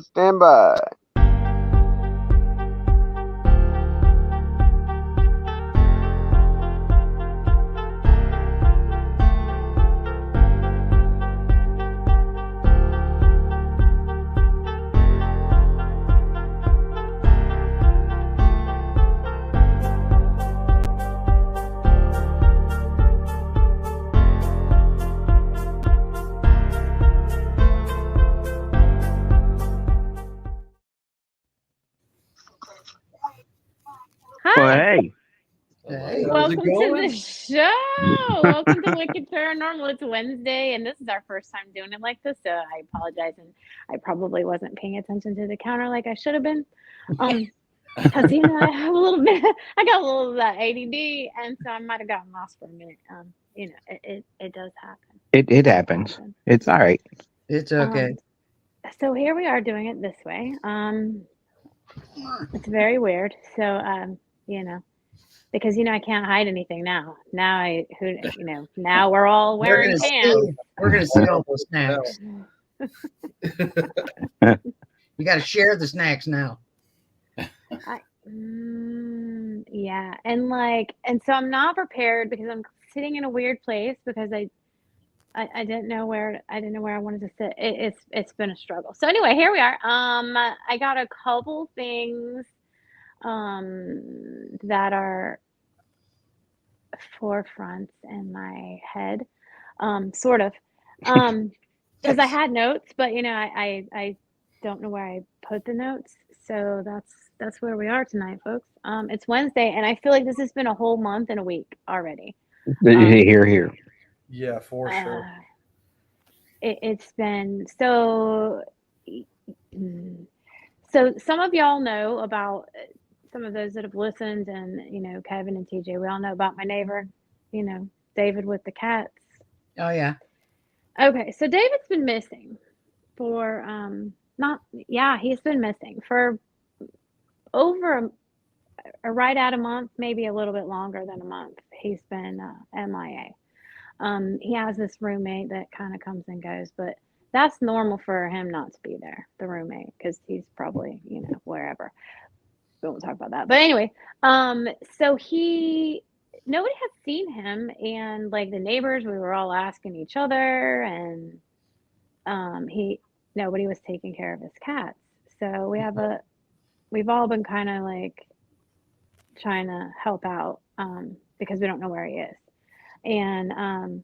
Stand by. Hi. Well, hey. Hey, Welcome to the show. Welcome to Wicked Paranormal. It's Wednesday, and this is our first time doing it like this, so I apologize. And I probably wasn't paying attention to the counter like I should have been. Because, I have a little bit, I got a little of that ADD, and so I might have gotten lost for a minute. It does happen. It happens. It's all right. It's okay. So here we are doing it this way. It's very weird. So, because I can't hide anything now. Now now we're all wearing pants. We're gonna see all those snacks. You got to share the snacks now. Yeah, and so I'm not prepared because I'm sitting in a weird place because I didn't know where I wanted to sit. It's been a struggle. So anyway, here we are. I got a couple things that are forefronts in my head, sort of, because I had notes, but I don't know where I put the notes. So that's where we are tonight, folks. It's Wednesday, and I feel like this has been a whole month and a week already. Here. Yeah, for sure. It's been so. So some of y'all know about. Some of those that have listened, and Kevin and TJ, we all know about my neighbor, David with the cats. Oh yeah. Okay, so David's been missing for he's been missing for over right at a month, maybe a little bit longer than a month. He's been MIA. He has this roommate that kind of comes and goes, but that's normal for him not to be there, the roommate, because he's probably wherever. We won't talk about that. But anyway, so nobody had seen him, and like the neighbors, we were all asking each other, and nobody was taking care of his cats. So we've all been kind of like trying to help out because we don't know where he is. And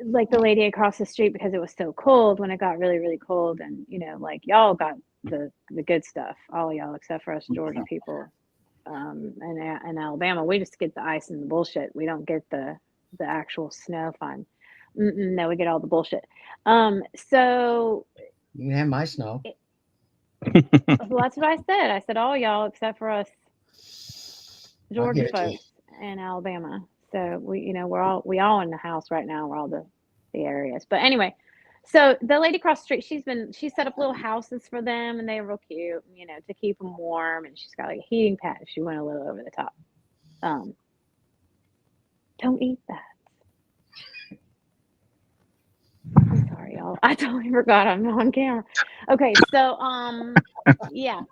like the lady across the street, because it was so cold, when it got really, really cold, and like y'all got the good stuff, all y'all except for us Georgia people, and Alabama, we just get the ice and the bullshit. We don't get the actual snow fun. No, we get all the bullshit. So you can have my snow. Well, that's what I said. I said all y'all except for us Georgia folks and Alabama. So we all in the house right now. We're all the areas. But anyway, so the lady across the street, she set up little houses for them, and they're real cute, to keep them warm. And she's got like a heating pad. She went a little over the top. Don't eat that. I'm sorry, y'all. I totally forgot I'm on camera. Okay, so yeah.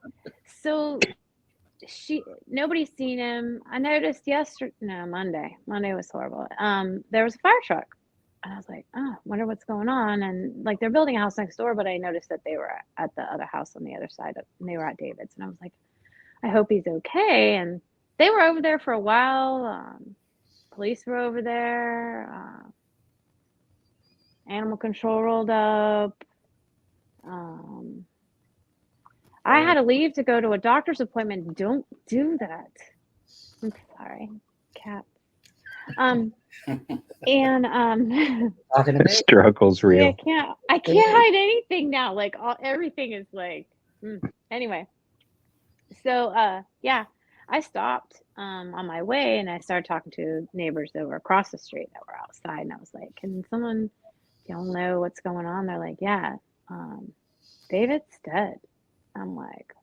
So nobody's seen him. I noticed Monday. Monday was horrible. There was a fire truck. And I was like, oh, wonder what's going on. And like they're building a house next door, but I noticed that they were at the other house on the other side and they were at David's. And I was like, I hope he's okay. And they were over there for a while. Police were over there. Animal control rolled up. I had to leave to go to a doctor's appointment. Don't do that. I'm sorry, cat. And struggle's real. Yeah, I can't hide anything now. Like everything is like anyway. So yeah, I stopped on my way, and I started talking to neighbors that were across the street that were outside, and I was like, can someone y'all know what's going on? They're like, yeah, David's dead. I'm like,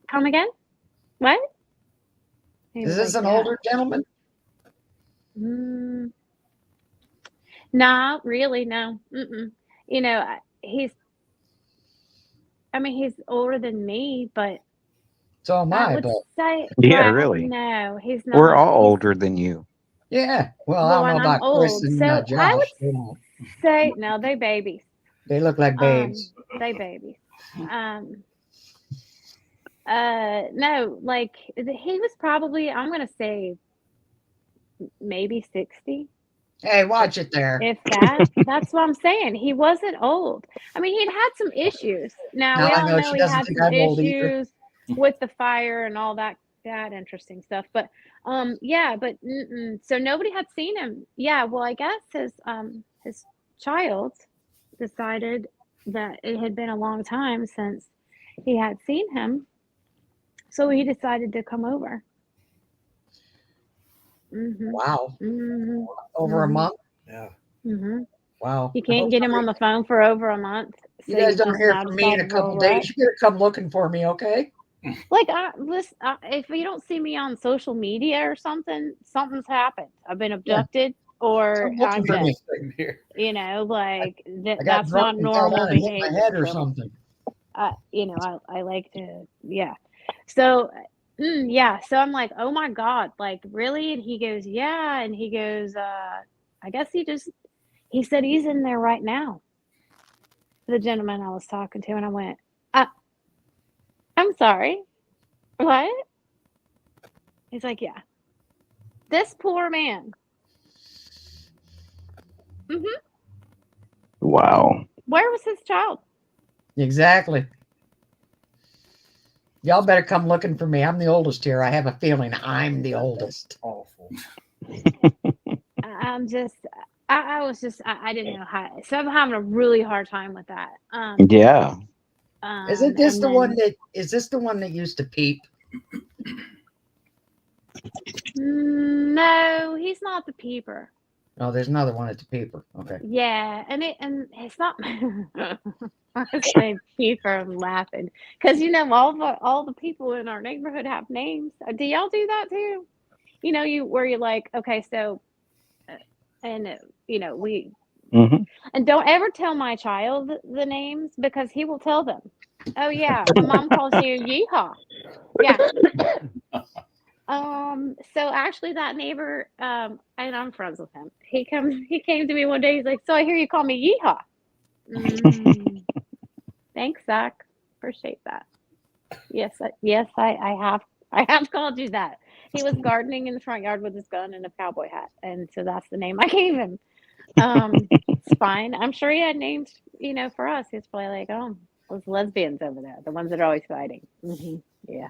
come again? What? Is this an older gentleman? No, really, no. Mm-mm. You know, he's older than me, but So am I I, would but say, Yeah, well, really. no, he's We're not. all He's older than you. yeah. Well, I well, don't know and I'm about Chris old, and so I Josh. They don't. would say no. They babies. They look like babes. They babies. Um, no, like he was probably, I'm gonna say maybe 60, Hey, if watch it there. if that. That's what I'm saying. He wasn't old. I mean, he'd had some issues. Now Now we I all know know she he doesn't had think some I'm old either. issues with the fire and all that interesting stuff. But yeah, but so nobody had seen him. Yeah, well, I guess his child decided that it had been a long time since he had seen him, so he decided to come over. Mhm. Wow. Mhm. Over a Mhm. month. Yeah. Mhm. Wow. You I can't hope get him on the phone for over a month, you so guys you don't just hear now from me in a decided, well, couple what? days. You better come looking for me, okay? Like, listen, if you don't see me on social media or something, something's happened. I've been Yeah. abducted, or Come looking I'm for dead. me. Same here. Like I got that's drunk not and fell normal down and hit my behavior. head or So, something. I like to, yeah. So, yeah. So I'm like, oh my God, like really? And he goes, yeah. And he goes, I guess he said he's in there right now. The gentleman I was talking to, and I went, uh, I'm sorry, what? He's like, yeah, this poor man. Hmm. Wow. Where was his child? Exactly. Y'all better come looking for me. I'm the oldest here. I have a feeling I'm the oldest. Awful. I'm just, I was just, I didn't know how. So I'm having a really hard time with that. Yeah. Isn't this And the one then that is this the one that used to peep? no, he's not the peeper. Oh, there's another one at the peeper. Okay. Yeah, and it's not. I say peeper. I'm laughing because all the people in our neighborhood have names. Do y'all do that too? Where you're like, okay, so, and we Hmm. and don't ever tell my child the names because he will tell them. Oh yeah, my mom calls you Yeehaw. Yeah. So actually that neighbor, and I'm friends with him. He came to me one day, he's like, so I hear you call me Yeehaw. Mm, thanks, Zach. Appreciate that. Yes, I have called you that. He was gardening in the front yard with his gun and a cowboy hat, and so that's the name I gave him. It's fine. I'm sure he had names, for us. He's probably like, oh, those lesbians over there, the ones that are always fighting. Yeah.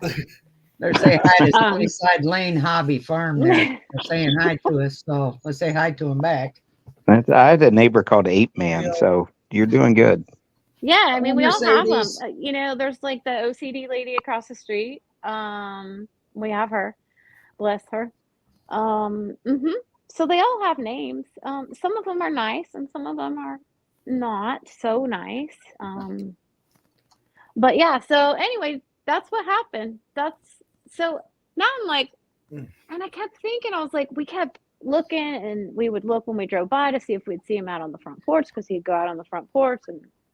They're saying hi to Um, Sunnyside Lane Hobby Farm there. They're saying hi to us, so let's say hi to them back. I had a neighbor called Ape Man, Yeah. so you're doing good. yeah, I mean, we all have them. Mercedes. There's like the OCD lady across the street. We have her. Bless her. Mhm. So they all have names. Some of them are nice and some of them are not so nice. But yeah, so anyway, that's what happened. That's so now I'm like, Mm. and I kept thinking, I was like, we kept looking and we would look when we drove by to see if we'd see him out on the front porch because he'd go out on the front porch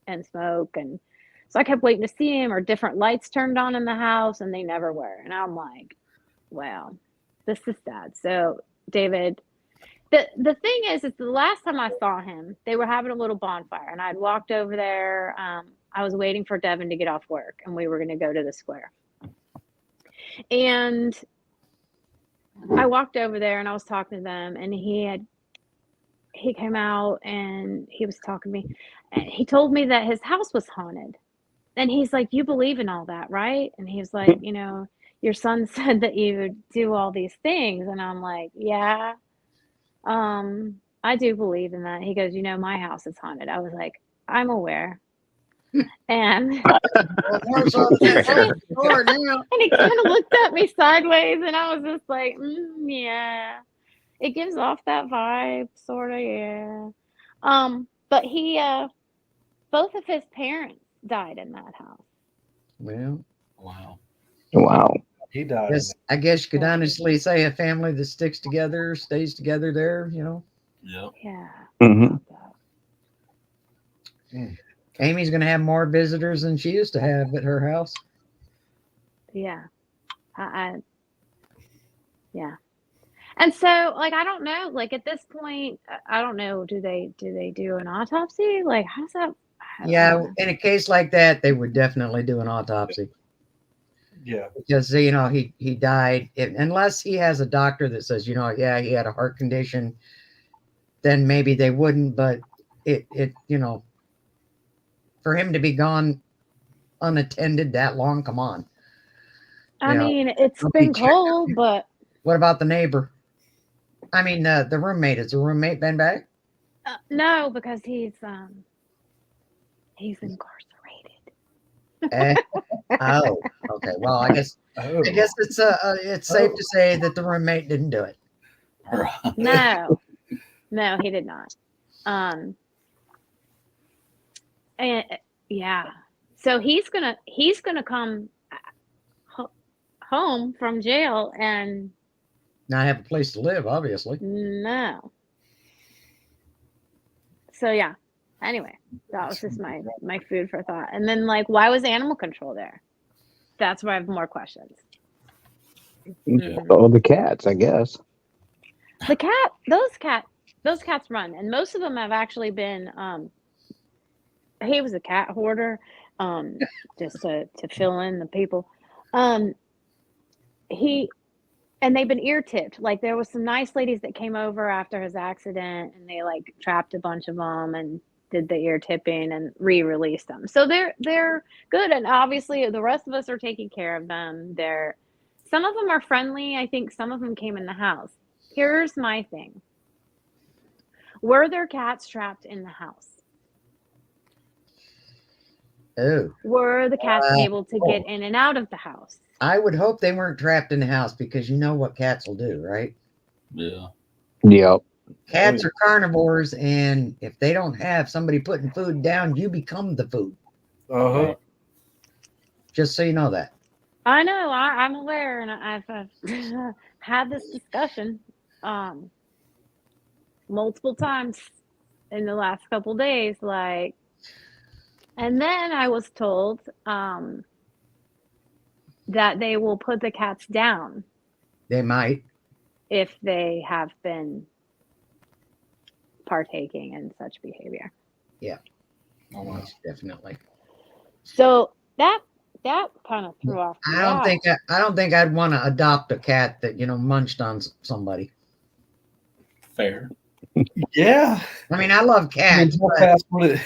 and smoke. And so I kept waiting to see him or different lights turned on in the house and they never were. And I'm like, wow, this is sad. So David, the thing is the last time I saw him, they were having a little bonfire, and I'd walked over there. I was waiting for Devin to get off work, and we were going to go to the square. And I walked over there, and I was talking to them, and he came out, and he was talking to me, and he told me that his house was haunted. And he's like, "You believe in all that, right?" And he was like, "Your son said that you would do all these things," and I'm like, "Yeah." I do believe in that. He goes, my house is haunted. I was like, I'm aware. And Well, there's on the front door now. and he kind of looked at me sideways, and I was just like, yeah. It gives off that vibe, sort of, yeah. But both of his parents died in that house. Well, Wow. Wow. He died. I guess you could Yeah. honestly say a family that sticks together stays together there, Yep. Yeah. Mhm. Amy's going to have more visitors than she used to have at her house. Yeah. I yeah. And so, like, I don't know, like, at this point, I don't know, do they do an autopsy? Like, how does that I don't Yeah, know. in a case like that, they would definitely do an autopsy Yeah. because he died. Unless he has a doctor that says, yeah, he had a heart condition, then maybe they wouldn't. But it for him to be gone unattended that long, come on. I mean, it's nobody been checked on cold, him. but What about the neighbor? I mean, the roommate. Has the roommate been back? no, because he's incarcerated. Eh, oh, okay. Well, I guess Oh. it's safe to say that the roommate didn't do it. No. No, he did not. And yeah. So he's gonna come home from jail and Not have a place to live, obviously. no. So yeah. Anyway, that was just my food for thought. And then, like, why was animal control there? That's where I have more questions. Oh, the cats, I guess. The those cats run, and most of them have actually been. He was a cat hoarder, just to fill in the people. Um, he and they've been ear tipped. Like, there was some nice ladies that came over after his accident, and they, like, trapped a bunch of them and did the ear tipping and re-released them. So they're good, and obviously the rest of us are taking care of them. Some of them are friendly. I think some of them came in the house. Here's my thing. Were there cats trapped in the house? Oh, Were the cats able to get in and out of the house? I would hope they weren't trapped in the house because you know what cats will do, right? Yeah. Yep. Cats are carnivores, and if they don't have somebody putting food down, you become the food. Uh-huh. Just so you know that. I know. I'm aware, and I've had this discussion multiple times in the last couple days. Like, and then I was told that they will put the cats down They might. if they have been partaking in such behavior. Almost definitely. So that kind of threw off. I don't think I'd want to adopt a cat that munched on somebody. Fair. Yeah. I mean, I love cats, but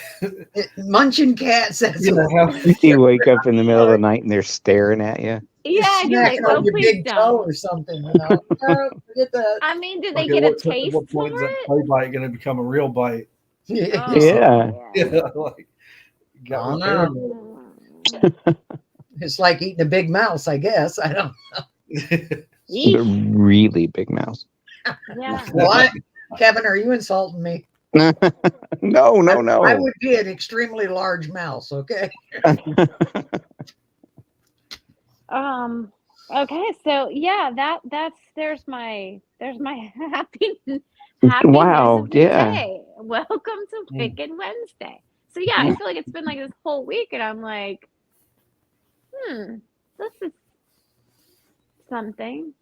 munching cats. That's You wake up in the middle of the night and they're staring at you. Yeah, you're like, snacking on oh, your please big toe don't. or something. No, forget that. I mean, do they Okay, get a at taste what point for is that it? play bite going to become a real bite? Yeah. Yeah. Yeah, like Oh, got no. Mm. It's like eating a big mouse, I guess. I don't The Yeesh. really big mouse. Yeah. What? Kevin, are you insulting me? No. I would be an extremely large mouse, okay? Okay, so yeah, there's my happy Wow, news of the yeah. day. Welcome to Pickin' Wednesday. So yeah, I feel like it's been like this whole week, and I'm like, this is something.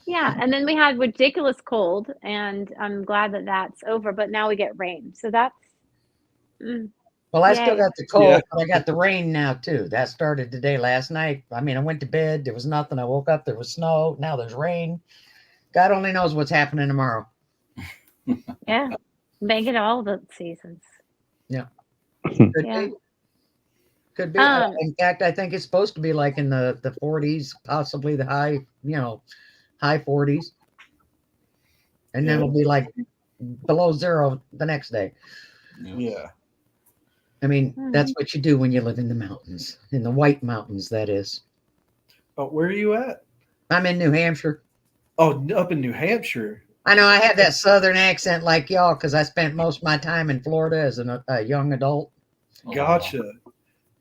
Yeah, and then we had ridiculous cold, and I'm glad that that's over. But now we get rain, so that's Well, I still yay. got the cold, Yeah. but I got the rain now too. That started today, last night. I mean, I went to bed, there was nothing. I woke up, there was snow. Now there's rain. God only knows what's happening tomorrow. Yeah, make it all the seasons. Could Yeah. be. Could be. Um, In fact, I think it's supposed to be like in the 40s, possibly the high 40s. And then it'll be like below zero the next day. Yeah. I mean, that's what you do when you live in the mountains, in the White Mountains, that is. Oh, where are you at? I'm in New Hampshire. Oh, up in New Hampshire. I know I have that southern accent like y'all because I spent most of my time in Florida as a young adult. Gotcha.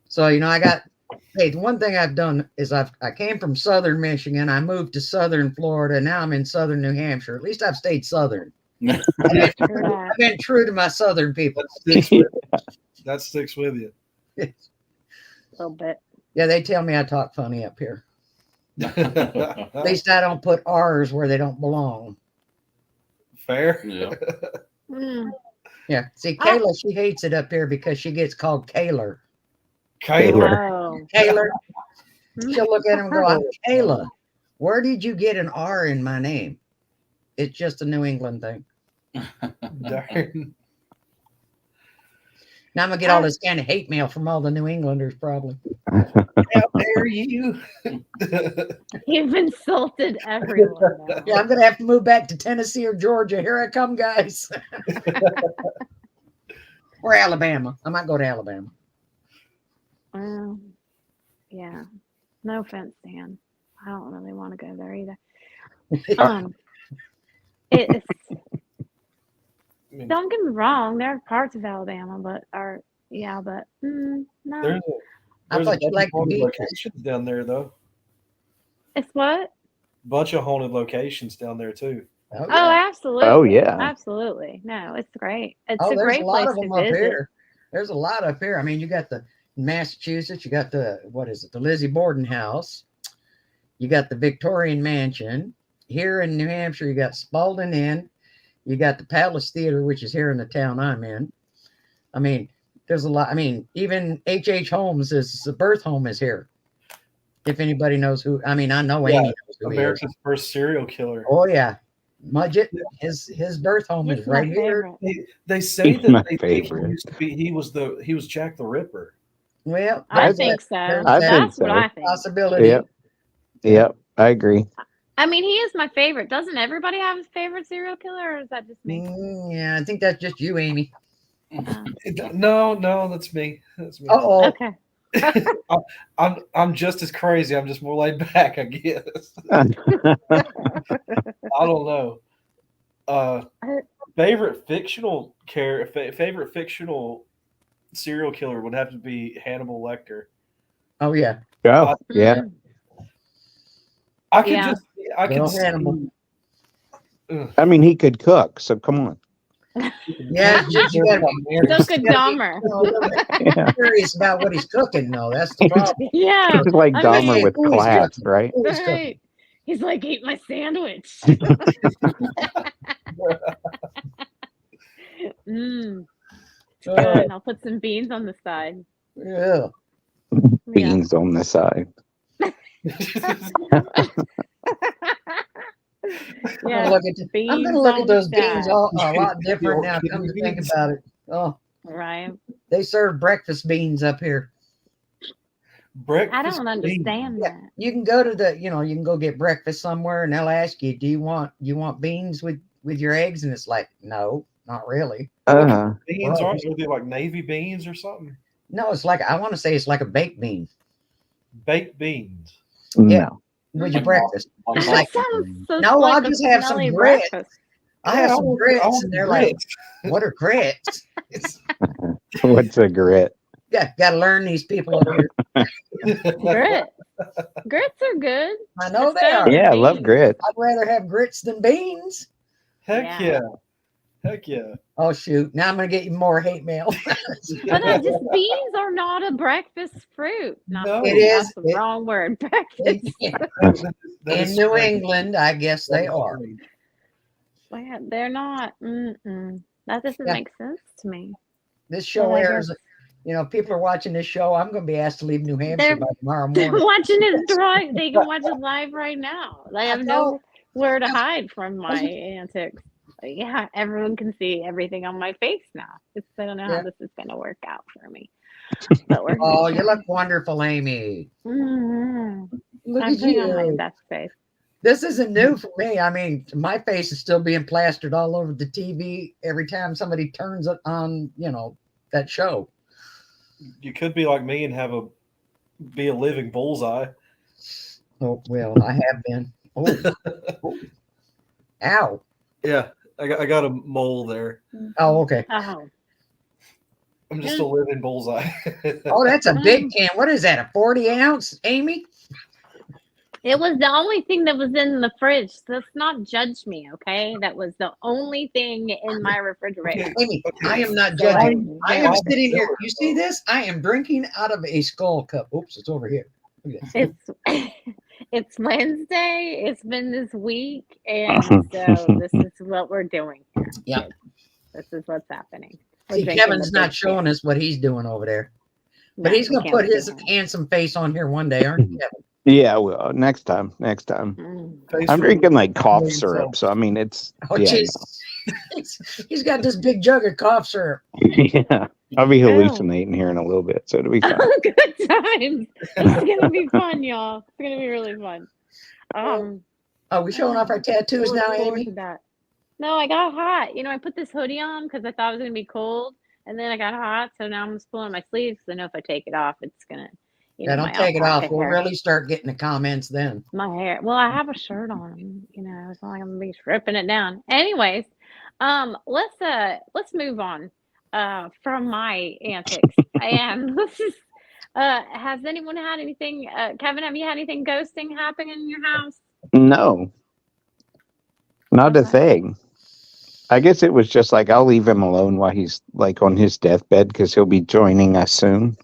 So, the one thing I've done is I came from southern Michigan. I moved to southern Florida. Now I'm in southern New Hampshire. At least I've stayed southern. Right. I've been true to my Southern people. That sticks with you. A little bit. Yeah, they tell me I talk funny up here. At Fair. least I don't put R's where they don't belong. Yeah. Mm. Yeah. See, Kayla, she hates it up here because she gets called Kaylor. Kayla. Oh. Kaylor. Hmm. She'll look at him and go, I'm Kayla. Where did you get an R in my name? It's just a New England thing. Darn. Now I'm going to get all this kind of hate mail from all the New Englanders, probably. How dare you? You've insulted everyone now. Yeah, I'm going to have to move back to Tennessee or Georgia. Here I come, guys. Or Alabama. I might go to Alabama. Well, yeah. No offense, Dan. I don't really want to go there either. It's I mean, don't get me wrong. There are parts of Alabama, but no. I there's a thought you bunch of liked the haunted beaches. locations down there, though. It's what? Bunch of haunted locations down there too. Oh, Oh, yeah. absolutely. Oh, yeah. Absolutely. No, it's great. It's Oh, a there's great a lot place of to them up visit. here. There's a lot up here. I mean, you got the Massachusetts, you got the, what is it, the Lizzie Borden House, you got the Victorian Mansion. Here in New Hampshire, you got Spalding Inn, you got the Palace Theater, which is here in the town I'm in. I mean, there's a lot. I mean, even H.H. Holmes, the birth home is here. If anybody knows who, I mean, I know Yeah, Amy knows who he is. America's first serial killer. Oh yeah, Mudgett. His birth home He's is my right here. favorite. They say He's my that they think favorite. he used to be. He was Jack the Ripper. Well, I there's think that- so. there's I that think That's what so. I think. possibility. Yep. Yep. I agree. I mean, he is my favorite. Doesn't everybody have a favorite serial killer, or is that just me? Yeah, I think that's just you, Amy. No, that's me. That's me. Oh, Okay. I'm just as crazy. I'm just more laid back, I guess. I don't know. Favorite fictional favorite fictional serial killer would have to be Hannibal Lecter. oh yeah. Oh, yeah. Mm. I could Yeah. I could Well, see. Hannibal. I mean, he could cook, so come on. Yeah, you gotta So could Dahmer. Yeah. curious about what he's cooking, though. That's the problem. Yeah. He's like I Dahmer mean, with who is class, cooking? right? Who is cooking? Right. He's like, eat my sandwich. It's good. I'll put some beans on the side. Yeah. Beans on the side. Yeah. Look at, I'm beans gonna look on at those the beans side. a lot different now. Come to think about it. Oh, Right. they serve breakfast beans up here. Breakfast I don't understand beans. that. You can go to you can go get breakfast somewhere, and they'll ask you, "Do you want beans with your eggs?" And it's like, no, not really. Beans Well, aren't they like navy beans or something? No, it's like I want to say it's like a baked bean Baked beans. Yeah. No. with your breakfast. It's That like, sounds so no, like I'll a just have some smelly grits. breakfast. I have some grits, want and they're like, grits. "What are grits?" What's a grit? Yeah, got to learn these people over here. Grits. Grits are good. I know It's they better are. than Yeah, I love beans. grits. I'd rather have grits than beans. Heck Yeah. yeah. Heck yeah. Oh shoot! Now I'm gonna get you more hate mail. But just beans are not a breakfast fruit. Not No. fruit, It is. That's the wrong word. Breakfast. That In is New strange. England, I guess That they is are. strange. They're not. That doesn't Yeah. make sense to me. This show But I airs. guess- People are watching this show. I'm going to be asked to leave New Hampshire They're- by tomorrow They're morning. watching it right. They can watch it live right now. They have nowhere to hide from my antics. Yeah, everyone can see everything on my face now. I don't know Yeah. how this is going to work out for me. But we're Oh, you look wonderful, Amy. Mm-hmm. Look I'm at putting on my you. best face. This isn't new for me. I mean, my face is still being plastered all over the TV every time somebody turns it on, that show. You could be like me and be a living bullseye. Oh, well, I have been. Oh. Ow. Yeah, I got a mole there. Oh, okay. Oh, I'm just a living bullseye. Oh, that's a big can. What is that, a 40 ounce, Amy? It was the only thing that was in the fridge. So let's not judge me, okay? That was the only thing in my refrigerator. Okay, Amy, I am not So judging. I am very- sitting here. You see this? I am drinking out of a skull cup. Oops, it's over here. Look at this. It's Wednesday. It's been this week, and so this is what we're doing here. Yeah. kids. This is what's happening. We're See, drinking Kevin's the not big showing can. us what he's doing over there. But No, he's we going to can't put his see him. handsome face on here one day, aren't you, Kevin? Yeah, well, next time. Mm. I'm drinking like cough Million syrup, so I mean it's Oh, yeah, jeez. He's got this big jug of cough syrup. yeah. I'll be Ew. hallucinating here in a little bit, so it'll be fun. Good times. It's gonna be fun, y'all. It's gonna be really fun. Are we showing off our tattoos I now, look forward Amy? to that. No, I got hot. I put this hoodie on because I thought it was gonna be cold, and then I got hot, so now I'm just pulling my sleeves because I know if I take it off, it's gonna, Yeah, my don't take it off. alpaca We'll hair. really start getting the comments then. My hair. Well, I have a shirt on. It's not like I'm gonna be stripping it down. Anyways, let's move on from my antics. And let's just has anyone had anything? Kevin, have you had anything ghosting happen in your house? No, not a Okay. thing. I guess it was just like I'll leave him alone while he's like on his deathbed because he'll be joining us soon.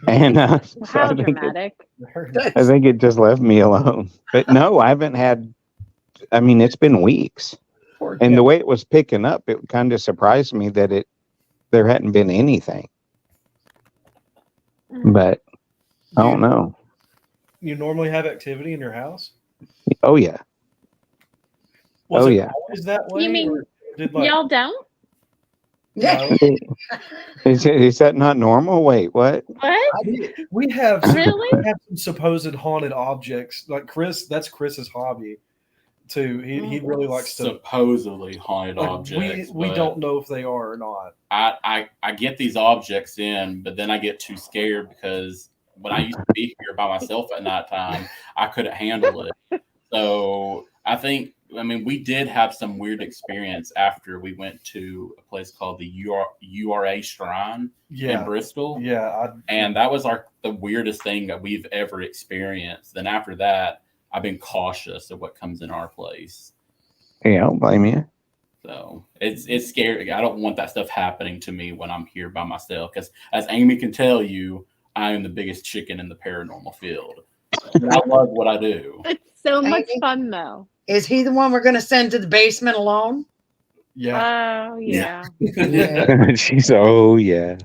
And so How I think dramatic. I think it just left me alone. But no, I haven't had. I mean, it's been weeks, Poor and the Kevin. way it was picking up, it kind of surprised me that there hadn't been anything. But I don't know. You normally have activity in your house? Oh yeah, Was Oh, it yeah. always that way? You mean or did like y'all don't? Yeah. no? is that not normal? Wait, what? What? We have Really? we have some supposed haunted objects. Like Chris, that's Chris's hobby too. He really likes to. supposedly haunted Like, objects. we but don't know if they are or not. I get these objects in, but then I get too scared because when I used to be here by myself at nighttime, I couldn't handle it. So I mean, we did have some weird experience after we went to a place called the URA Shrine in Yeah, Bristol. yeah. And that was the weirdest thing that we've ever experienced. Then after that, I've been cautious of what comes in our place. Yeah, I don't blame you. So it's scary. I don't want that stuff happening to me when I'm here by myself. Because as Amy can tell you, I am the biggest chicken in the paranormal field. And I love what I do. It's so much Amy? fun though. Is he the one we're going to send to the basement alone? Yeah. Oh yeah. She's oh yeah.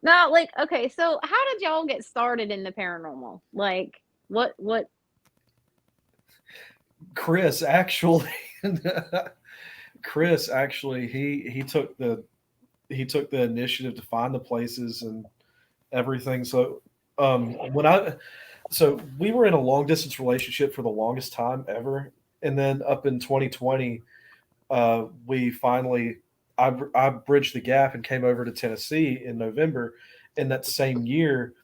No, okay, so how did y'all get started in the paranormal? Like, what? Chris actually, he took the initiative to find the places and everything. So so we were in a long distance relationship for the longest time ever, and then up in 2020, we finally I bridged the gap and came over to Tennessee in November. And that same year,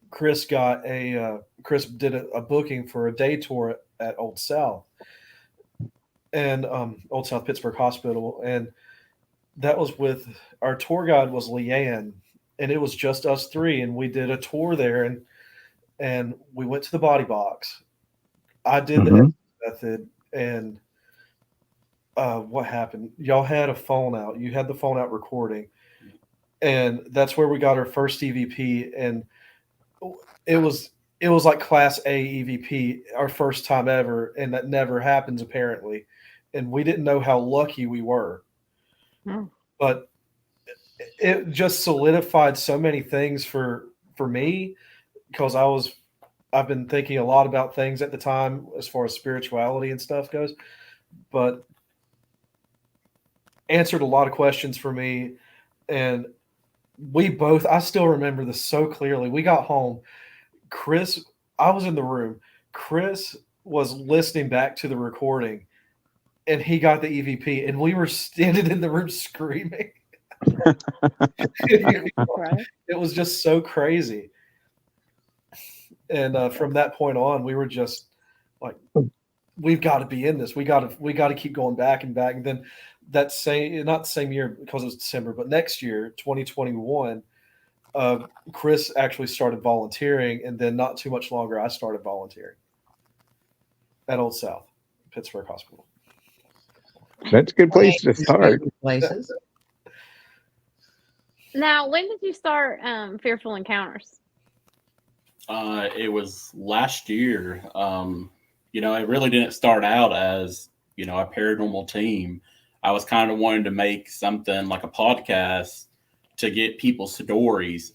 Chris did a booking for a day tour at Old South and Old South Pittsburgh Hospital, and that was with our tour guide was Leanne, and it was just us three, and we did a tour there, and we went to the body box. I did the method, and what happened? Y'all had a phone out. You had the phone out recording, and that's where we got our first EVP, and it was like Class A EVP, our first time ever, and that never happens apparently, and we didn't know how lucky we were, but it just solidified so many things for me because I've been thinking a lot about things at the time as far as spirituality and stuff goes, but answered a lot of questions for me. And I still remember this so clearly. We got home. I was in the room. Chris was listening back to the recording and he got the EVP and we were standing in the room screaming. It was just so crazy. And from that point on, we were just like, we've got to be in this. We got to keep going back and back. And then not the same year because it was December, but next year, 2021, Chris actually started volunteering, and then not too much longer, I started volunteering at Old South, Pittsburgh Hospital. That's a good place to start. Places. Now, when did you start Fearful Encounters? It was last year. It really didn't start out as, a paranormal team. I was kind of wanting to make something like a podcast to get people's stories,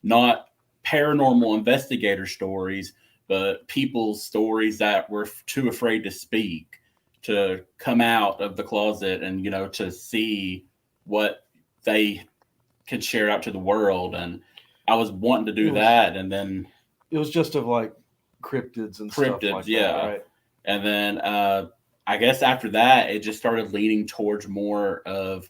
not paranormal investigator stories, but people's stories that were too afraid to speak, to come out of the closet and, to see what they could share out to the world. And I was wanting to do that. And then it was just of like cryptids and stuff like yeah. that, right? And then I guess after that, it just started leaning towards more of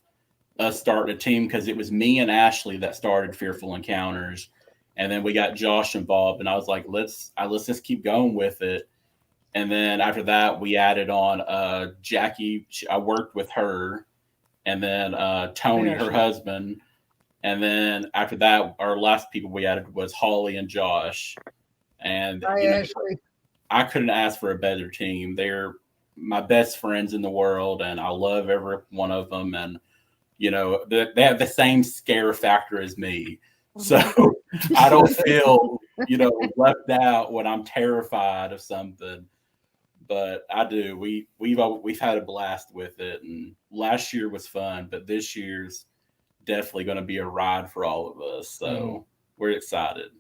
us starting a team, because it was me and Ashley that started Fearful Encounters. And then we got Josh involved, and I was like, let's just keep going with it. And then after that, we added on Jackie. I worked with her, and then Tony, her husband. And then after that, our last people we added was Holly and Josh. And I couldn't ask for a better team. They're my best friends in the world, and I love every one of them. And, they have the same scare factor as me. So I don't feel, left out when I'm terrified of something. But I do. We've had a blast with it. And last year was fun, but this year's definitely going to be a ride for all of us. So we're excited.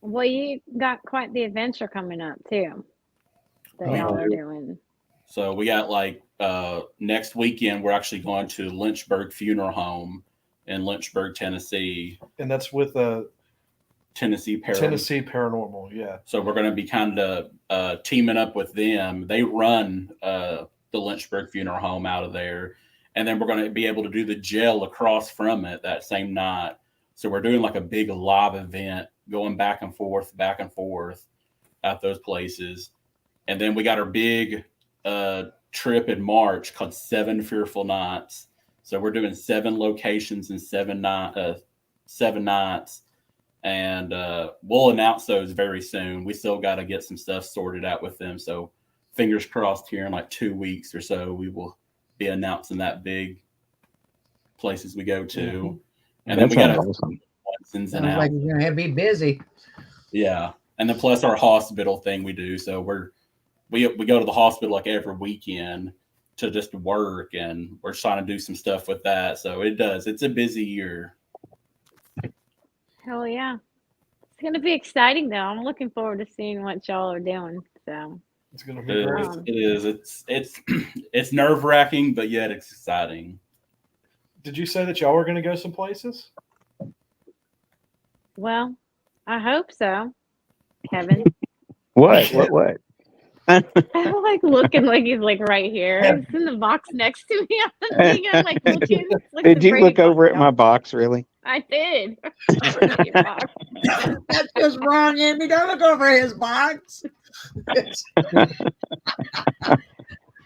Well, you got quite the adventure coming up too that y'all are doing. So we got next weekend, we're actually going to Lynchburg Funeral Home in Lynchburg, Tennessee. And that's with Tennessee Paranormal, yeah. So we're going to be kind of teaming up with them. They run the Lynchburg Funeral Home out of there. And then we're going to be able to do the jail across from it that same night. So we're doing like a big live event, going back and forth at those places. And then we got our big trip in March called 7 Fearful Nights. So we're doing 7 locations in 7 nights. And we'll announce those very soon. We still got to get some stuff sorted out with them. So fingers crossed, here in like 2 weeks or so, we will be announcing that big places we go to. Mm-hmm. And then we got awesome. Sounds like you're going to be busy. Yeah. And then plus our hospital thing we do. So we go to the hospital like every weekend to just work, and we're trying to do some stuff with that. So it's a busy year. Hell yeah. It's going to be exciting though. I'm looking forward to seeing what y'all are doing. So it's going to be great. It is. It's nerve-wracking, but yet it's exciting. Did you say that y'all were going to go some places? Well, I hope so, Kevin. What? I'm like looking like he's like right here. He's in the box next to me. I'm like looking. Did you look over at my box, really? I did. That's just wrong, Andy. Don't look over his box.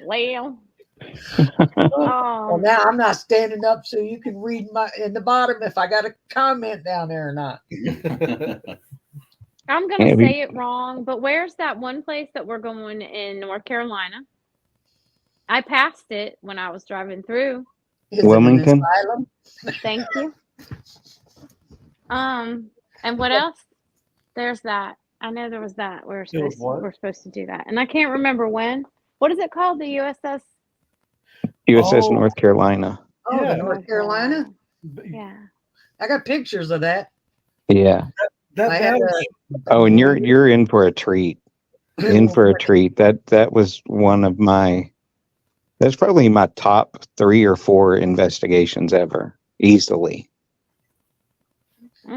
Well. Well, now I'm not standing up, so you can read in the bottom if I got a comment down there or not. I'm gonna say it wrong, but where's that one place that we're going in North Carolina? I passed it when I was driving through. Wilmington. Thank you. And what else? There's that. I know there was that. We're supposed to do that, and I can't remember when. What is it called? The USS North Carolina. Oh, yeah. North Carolina. Yeah. I got pictures of that. Yeah. And you're in for a treat. That was one of that's probably my top 3 or 4 investigations ever, easily.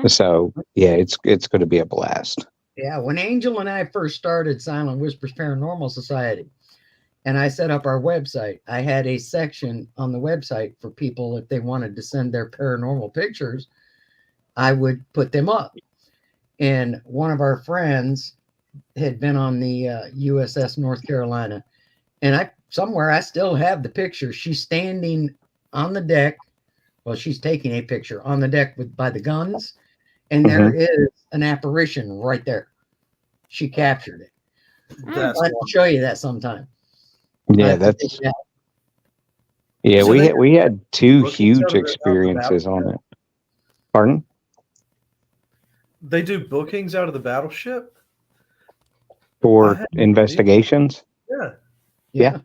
So yeah, it's going to be a blast. Yeah, when Angel and I first started Silent Whispers Paranormal Society, and I set up our website, I had a section on the website for people if they wanted to send their paranormal pictures, I would put them up. And one of our friends had been on the USS North Carolina, and I still have the picture. She's standing on the deck Well, she's taking a picture on the deck by the guns, and there is an apparition right there. She captured it. That's I'll show you that sometime. Yeah, that's yeah. So We had two bookings out huge of the experiences on it. Pardon? They do bookings out of the battleship? For investigations? Yeah.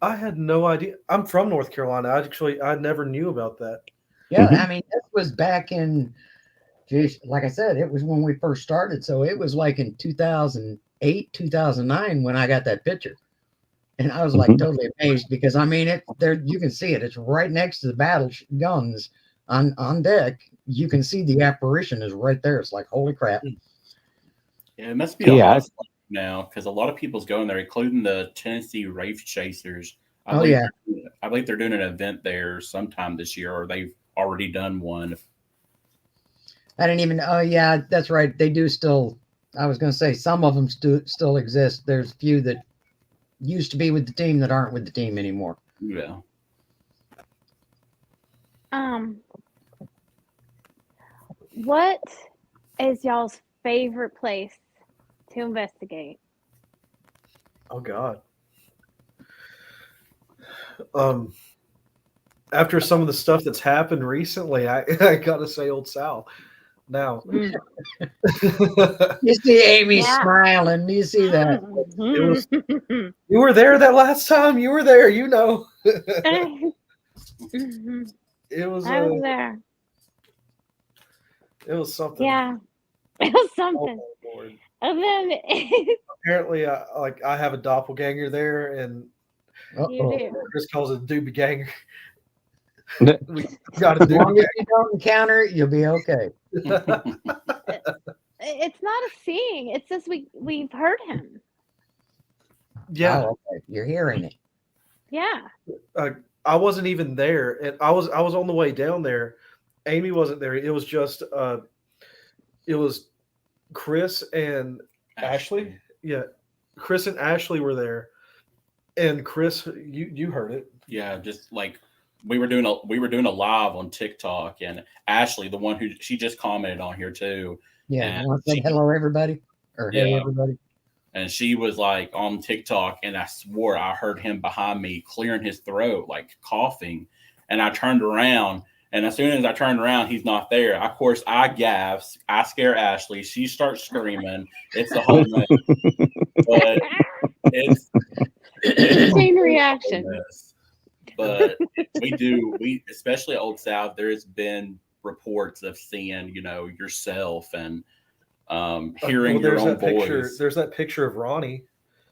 I had no idea. I'm from North Carolina. I never knew about that. Yeah, I mean, this was back in, geez, like I said, it was when we first started. So it was like in 2008, 2009 when I got that picture. And I was like totally amazed because, I mean, it there, you can see it. It's right next to the battle guns on deck. You can see the apparition is right there. It's like, holy crap. Yeah, it must be a lot of fun now because a lot of people's going there, including the Tennessee Wraith Chasers. I believe they're doing an event there sometime this year, or they've already done one. I didn't even. Oh yeah, that's right. They do still. I was going to say some of them still exist. There's a few that used to be with the team that aren't with the team anymore. Yeah. What is y'all's favorite place to investigate? Oh God. After some of the stuff that's happened recently, I gotta say Old South. Now, you see Amy smiling. Do you see that? You were there that last time. You were there. You know. It was. I was there. It was something. Yeah, it was something. Oh, and then apparently, I have a doppelganger there, and you do. Chris calls it doobie-ganger. We got to do. As long as you don't encounter it, you'll be okay. It's not a seeing. It's just we've heard him. Yeah, okay. You're hearing it. Yeah. I wasn't even there, and I was on the way down there. Amy wasn't there. It was just it was Chris and Ashley. Yeah, Chris and Ashley were there, and Chris, you heard it. Yeah, just like we were doing a live on TikTok, and Ashley, the one who she just commented on here too. Yeah, I want to say hello everybody, or hey everybody. And she was like on TikTok, and I swore I heard him behind me clearing his throat, like coughing. And I turned around, and as soon as I turned around, he's not there. Of course, I gasp. I scare Ashley. She starts screaming. It's the whole thing. But it's chain reaction. But we especially Old South, there has been reports of seeing, yourself and hearing your own voice. There's that picture of Ronnie.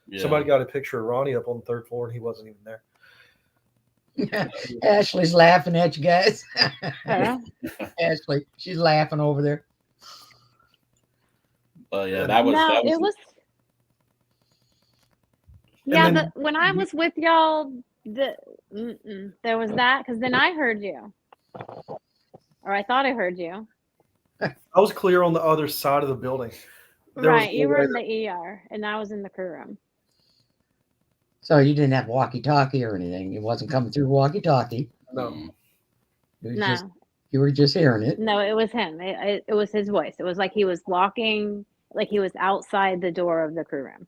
Yeah. Somebody got a picture of Ronnie up on the third floor, and he wasn't even there. Ashley's laughing at you guys. Ashley, she's laughing over there. Yeah, it was. Yeah, when I was with y'all, there was that, because then I heard you, or I thought I heard you. I was clear on the other side of the building. Right, you were in the ER, and I was in the crew room. So you didn't have walkie-talkie or anything. It wasn't coming through walkie-talkie. No. You were just hearing it. No, it was him. It was his voice. It was like he was walking, like he was outside the door of the crew room.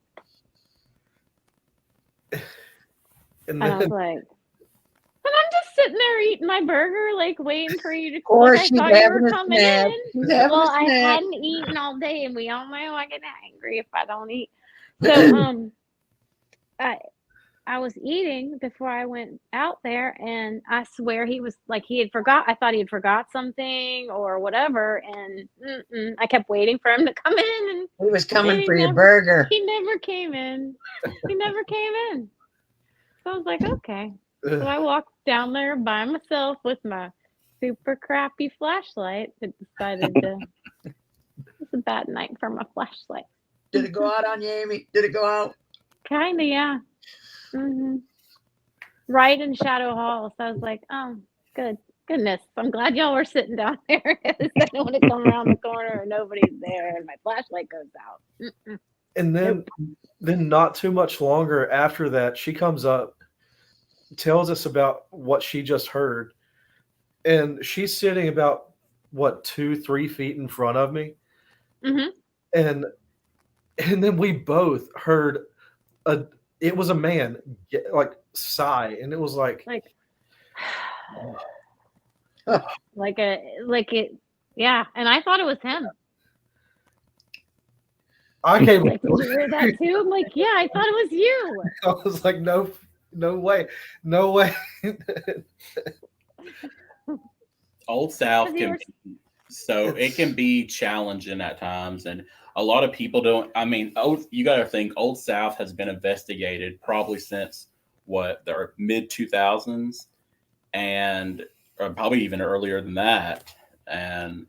And I was like, and I'm just sitting there eating my burger, like waiting for you to call. I thought you were coming in. Well, I hadn't eaten all day, and we all know I get angry if I don't eat. So I was eating before I went out there, and I swear he was like, he had forgot. I thought he had forgot something or whatever, and I kept waiting for him to come in. And he was coming for your burger. He never came in. He never came in. So I was like, okay. So I walked down there by myself with my super crappy flashlight. It decided to. It's a bad night for my flashlight. Did it go out on you, Amy? Did it go out? Kinda, yeah. Right in Shadow Hall. So I was like, oh, goodness. I'm glad y'all were sitting down there. I don't want to come around the corner and nobody's there and my flashlight goes out. And then not too much longer after that, she comes up, tells us about what she just heard. and she's sitting about what 2-3 feet in front of me, Hmm. and then we both heard it was a man like sigh, and it was like Like, like it, yeah. And I thought it was him. I came. Like, did you hear that too? I'm like, yeah, I thought it was you. I was like, no way, no way. Old South Have you can ever- be, so it can be challenging at times, and a lot of people don't. I mean, you got to think Old South has been investigated probably since what the mid 2000s, and or probably even earlier than that. And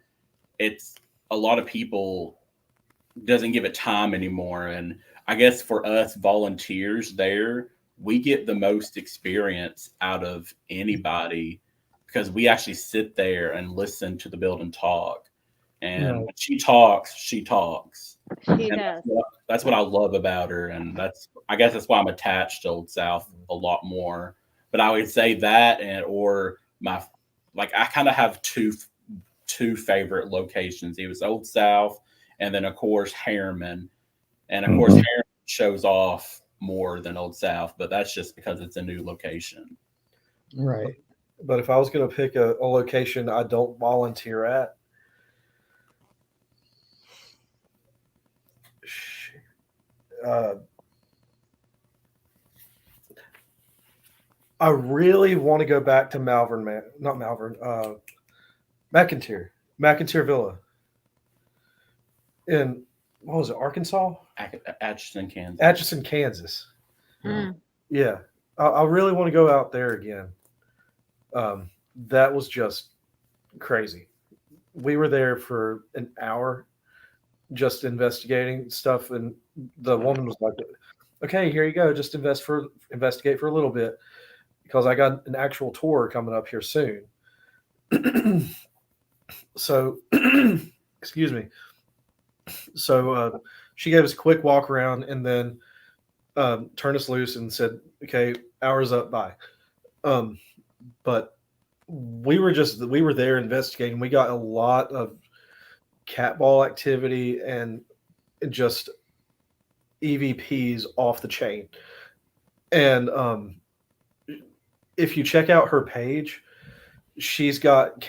it's a lot of people doesn't give it time anymore. And I guess for us volunteers there, we get the most experience out of anybody because we actually sit there and listen to the building talk. And Right. when she talks, she talks. She And does. that's what I love about her. And I guess that's why I'm attached to Old South a lot more. But I would say that or I kind of have two favorite locations. It was Old South and then of course Harriman. And of course Harriman shows off more than Old South, but that's just because it's a new location. Right. But if I was going to pick a location I don't volunteer at, I really want to go back to McIntyre Villa in, what was it, Arkansas? Atchison, Kansas. Atchison, Kansas. Mm. Yeah, I really want to go out there again. That was just crazy. We were there for an hour just investigating stuff, and the woman was like, okay, here you go, just investigate for a little bit, because I got an actual tour coming up here soon. So excuse me. So she gave us a quick walk around and then turned us loose and said, okay, hour's up, bye. But we were there investigating. We got a lot of cat ball activity and just EVPs off the chain. And if you check out her page, she's got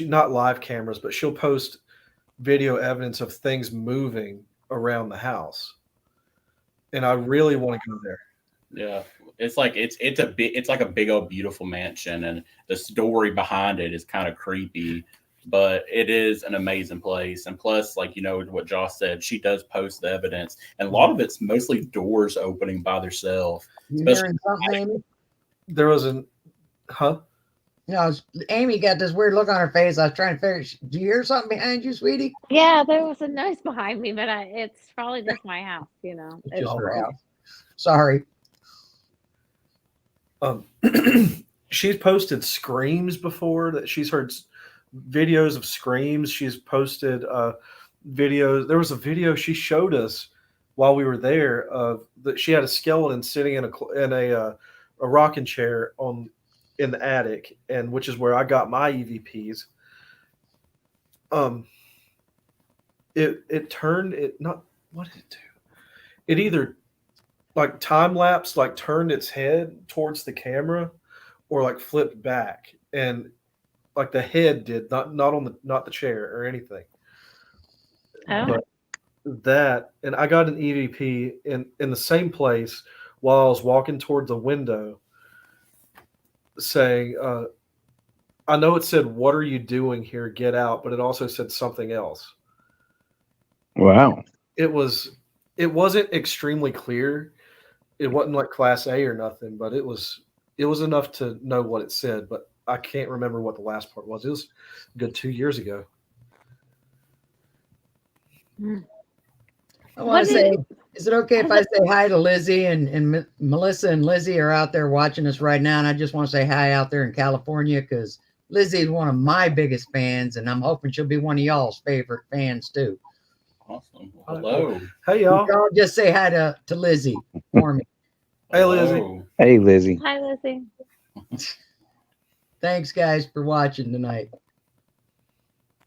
not live cameras, but she'll post video evidence of things moving around the house. And I really want to go there. Yeah. It's like it's like a big old beautiful mansion, and the story behind it is kind of creepy, but it is an amazing place. And plus, like, you know what Josh said, she does post the evidence, and a lot of it's mostly doors opening by themselves. You hearing something, Amy? There was an No, Amy got this weird look on her face. I was trying to figure. Do you hear something behind you, sweetie? Yeah, there was a noise behind me, but it's probably just my house, you know. It's just her house. Sorry. She's posted screams before, that she's heard videos of screams. She's posted videos. There was a video she showed us while we were there of that she had a skeleton sitting in a rocking chair in the attic, and which is where I got my EVPs. It turned it not what did it do? It either like time lapse, like turned its head towards the camera, or like flipped back, and like the head did, not the chair or anything. Oh. But that, and I got an EVP in the same place while I was walking toward the window, saying, I know it said, "What are you doing here? Get out!" But it also said something else. Wow. It wasn't extremely clear. It wasn't like Class A or nothing, but it was enough to know what it said. But I can't remember what the last part was. It was a good 2 years ago. I want to say, is it okay if I say hi to Lizzie and Melissa and Lizzie are out there watching us right now? And I just want to say hi out there in California, because Lizzie is one of my biggest fans, and I'm hoping she'll be one of y'all's favorite fans too. Awesome. Hello. Hey, y'all. Y'all just say hi to Lizzie for me. Hey, Lizzie. Hello. Hey, Lizzie. Hi, Lizzie. Thanks, guys, for watching tonight.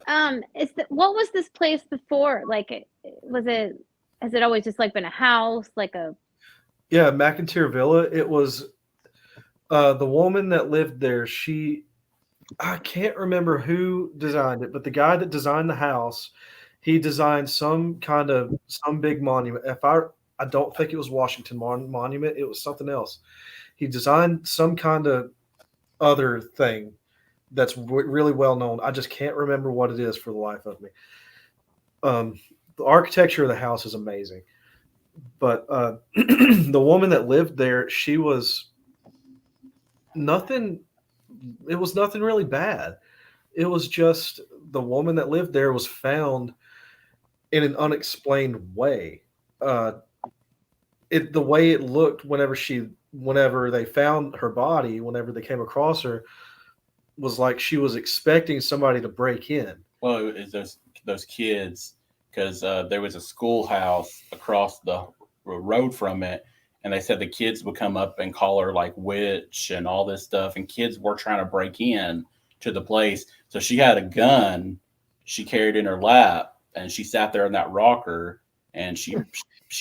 What was this place before? Like, has it always just like been a house, like a? Yeah, McIntyre Villa. It was the woman that lived there. I can't remember who designed it, but the guy that designed the house, he designed some big monument. I don't think it was Washington Monument. It was something else. He designed some kind of other thing that's really well known. I just can't remember what it is for the life of me. The architecture of the house is amazing, but the woman that lived there, she was nothing. It was nothing really bad. It was just the woman that lived there was found in an unexplained way. The way it looked whenever they found her body, whenever they came across her, was like she was expecting somebody to break in. Well, it was those kids, because there was a schoolhouse across the road from it, and they said the kids would come up and call her like witch and all this stuff, and kids were trying to break in to the place. So she had a gun she carried in her lap, and she sat there in that rocker, and she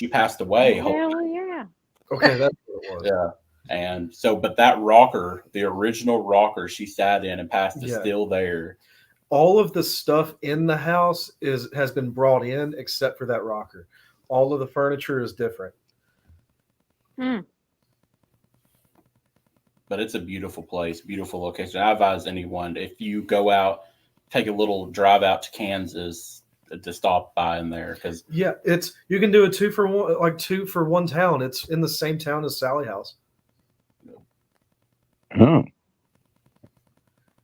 passed away. Hell yeah. Okay, that's what it was. Yeah. And so, but that rocker, the original rocker she sat in and passed is still there. All of the stuff in the house has been brought in except for that rocker. All of the furniture is different. But it's a beautiful place, beautiful location. I advise anyone, if you go out, take a little drive out to Kansas to stop by in there, because you can do a 2 for 1, like 2 for 1 town. It's in the same town as Sally House. Oh.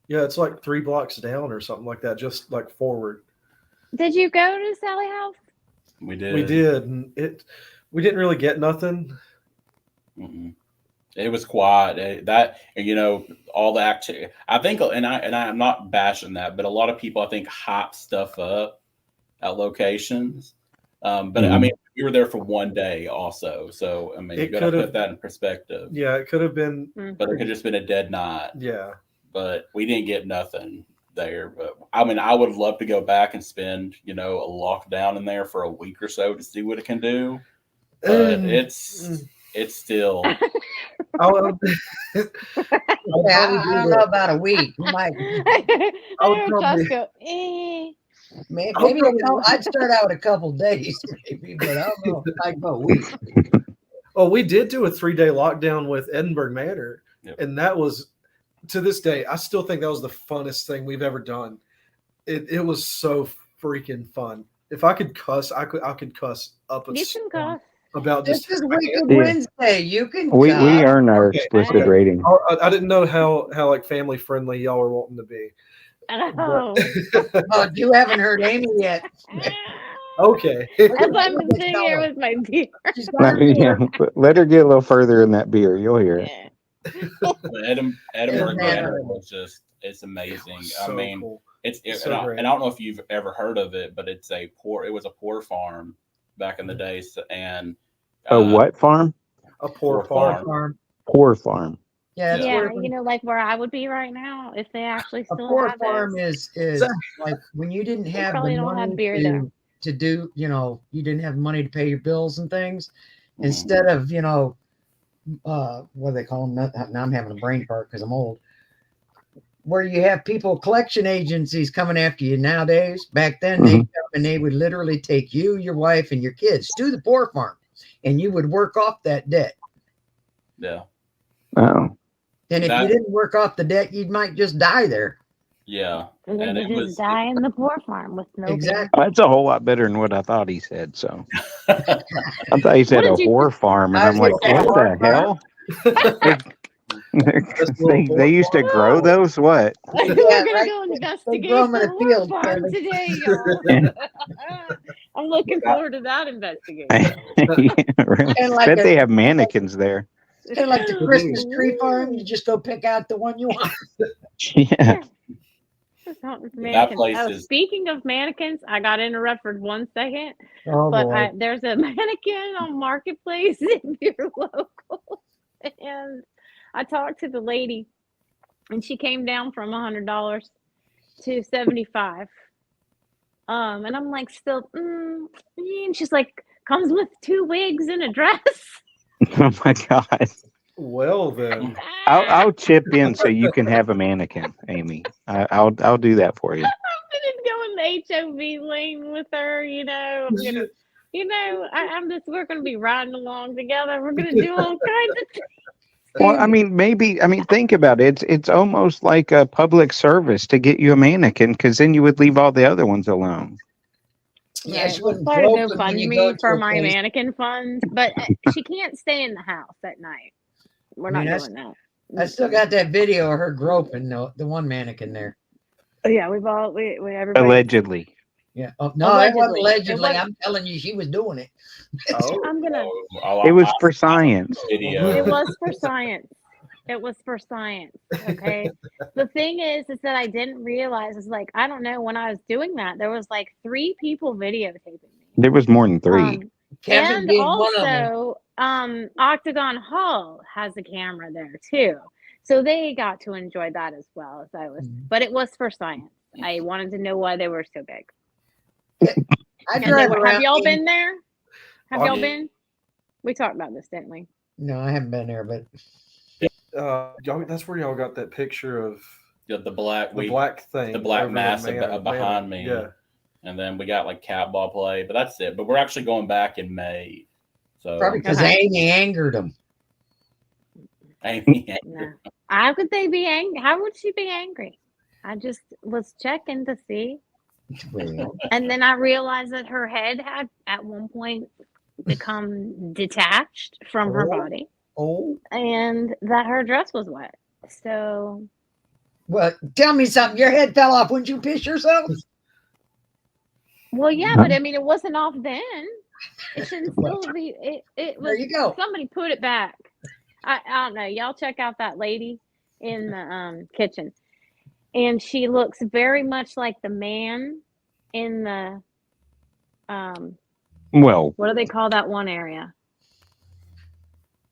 Yeah, it's like 3 blocks down or something like that, just like forward. Did you go to Sally House? we did. We did, and we didn't really get nothing. Mm-mm. It was quiet. All the activity. I think, and I'm not bashing that, but a lot of people, I think, hype stuff up at locations. But I mean, we were there for 1 day also, so I mean, you got to put that in perspective. Yeah, it could have been, but it could just been a dead night. Yeah, but we didn't get nothing there. But I mean, I would love to go back and spend a lockdown in there for a week or so to see what it can do. But it's still. I don't know about a week. Maybe I'd start out a couple days, maybe, but I don't know if I'd go a week. Oh, we did do a 3-day lockdown with Edinburgh Manor, and that was, to this day, I still think that was the funnest thing we've ever done. It was so freaking fun. If I could cuss, I could cuss up a storm about this just. This is Wicked Wednesday. You can. We earn our explicit rating. I didn't know how like family friendly y'all were wanting to be. Oh. Oh, you haven't heard Amy yet. Okay. As I'm sitting here with my beer. Let her get a little further in that beer. You'll hear it. Edinburgh Manor was it's amazing. So I mean, cool. and I don't know if you've ever heard of it, but it was a poor farm back in the days, and a what farm? A poor farm. Poor farm. Yeah, like where I would be right now if they actually still a poor have farm this. is like when you didn't have the money to do, you didn't have money to pay your bills and things. Instead of, what do they call them? Now I'm having a brain fart because I'm old. Where you have people, collection agencies coming after you nowadays. Back then, they'd come and they would literally take you, your wife, and your kids to the poor farm, and you would work off that debt. Yeah. Oh. And if you didn't work off the debt, you might just die there. Yeah. And then you just die in the poor farm with no exactly. That's a whole lot better than what I thought he said. So I thought he said a whore farm, and I'm like, what the hell? They used to grow those? What? We're gonna go investigate the whore farm today, y'all. I'm looking forward to that investigation. Really. Bet they have mannequins there. And like the Christmas tree farm, you just go pick out the one you want. Yeah. That place is. Speaking of mannequins, I got interrupted for 1 second. Oh, but there's a mannequin on Marketplace if you're local. And I talked to the lady and she came down from $100 to 75. And I'm like, still, and she's like, comes with 2 wigs and a dress. Oh my God. Well then, I'll chip in so you can have a mannequin, Amy. I'll do that for you. I'm gonna go in the HOV lane with her, you know. I'm gonna, you know, we're gonna be riding along together. We're gonna do all kinds of things. Well, I mean, think about it. It's almost like a public service to get you a mannequin, because then you would leave all the other ones alone. Yeah, Right. she Well, wouldn't start a probe them when you go GoFundMe to for a my place. mannequin fund, but she can't stay in the house at night. We're not doing that. I still got that video of her groping the one mannequin there. Oh, yeah, we everybody. Allegedly. Yeah. Oh, no, it wasn't Allegedly. allegedly. It was- I'm telling you, she was doing it. oh, I'm gonna. It was for science. Video. It was for science. It was for science. Okay. The thing is that I didn't realize is like I don't know when I was doing that there was like 3 people videotaping me. There was more than 3. Kevin And being one of them. also, Octagon Hall has a camera there too, so they got to enjoy that as well as I was. But it was for science. I wanted to know why they were so big. I And drive have around. y'all been there? Have Oh, y'all yeah. been? We talked about this, didn't we? No, I haven't been there, but that's where y'all got that picture of The black the black thing, the black over mass man- behind me. Yeah, And then we got like cat ball play, but that's it. But we're actually going back in May. So probably because Okay. Amy angered him. Amy, No. How could they be angry? How would she be angry? I just was checking to see. Well, And then I realized that her head had at one point become detached from her body oh, and that her dress was wet. So, well, tell me something. Your head fell off. Wouldn't you piss yourself? well, yeah, but I mean, it wasn't off then. It shouldn't Well, still be. It was. there you go. Somebody put it back. I don't know. Y'all check out that lady in the kitchen, and she looks very much like the man in the Well, what do they call that one area?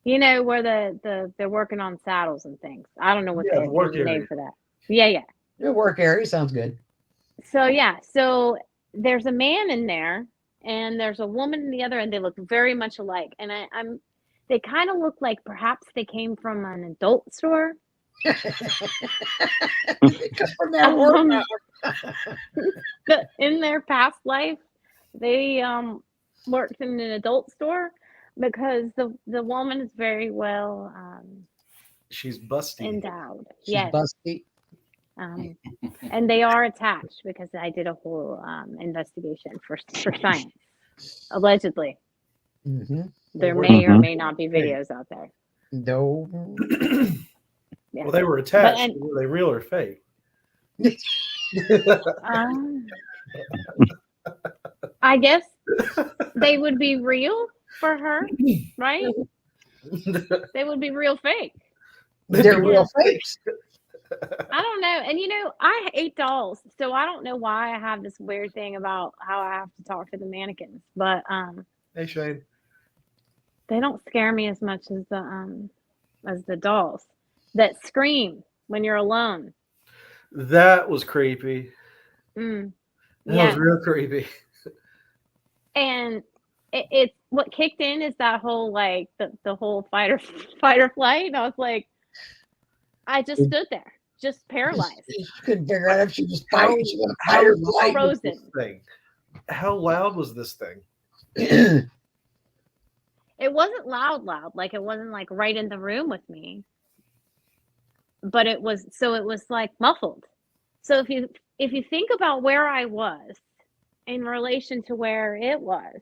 You know where they're working on saddles and things. I don't know what Yeah, the the work name area. for that. Yeah. Your work area sounds good. So yeah, so there's a man in there and there's a woman in the other, and they look very much alike. And they kind of look like perhaps they came from an adult store. From that workout. But in their past life, they worked in an adult store because the woman is very well she's busty. endowed. She's Yes. busty. And they are attached because I did a whole investigation for science. Allegedly, Mm-hmm. there may or may not be videos out there. No. Yeah. Well, they were attached. and- Were they real or fake? I guess they would be real for her, right? They would be real fake. They're real fakes. I don't know. And I hate dolls, so I don't know why I have this weird thing about how I have to talk to the mannequins. But Hey, Shane. they don't scare me as much as the dolls that scream when you're alone. That was creepy. Mm. That Yeah. was real creepy. And it's what kicked in is that whole like the whole fight or flight. And I was like, I just stood there, just paralyzed. She couldn't figure out if she was How- fighting. She was How fight or loud flight. was Frozen. this thing? How loud was this thing? It wasn't loud, like it wasn't like right in the room with me. But it was like muffled. So if you think about where I was in relation to where it was,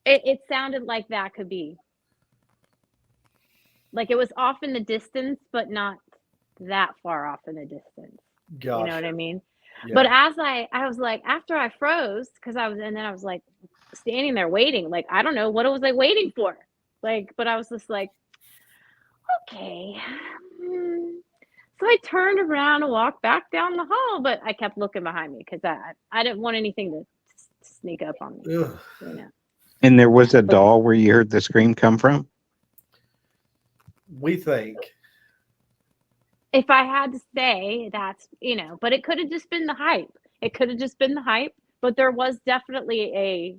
it sounded like that could be. Like it was off in the distance, but not that far off in the distance. Gosh. You know what I mean? Yeah. But as I was like, after I froze, and then I was like standing there waiting, like, I don't know, what was I waiting for? Like, but I was just like, okay. So I turned around and walked back down the hall, but I kept looking behind me because I didn't want anything to sneak up on me. Ugh. and there was a doll where you heard the scream come from. We think if I had to say, that's, but it could have just been the hype. It could have just been the hype, but there was definitely a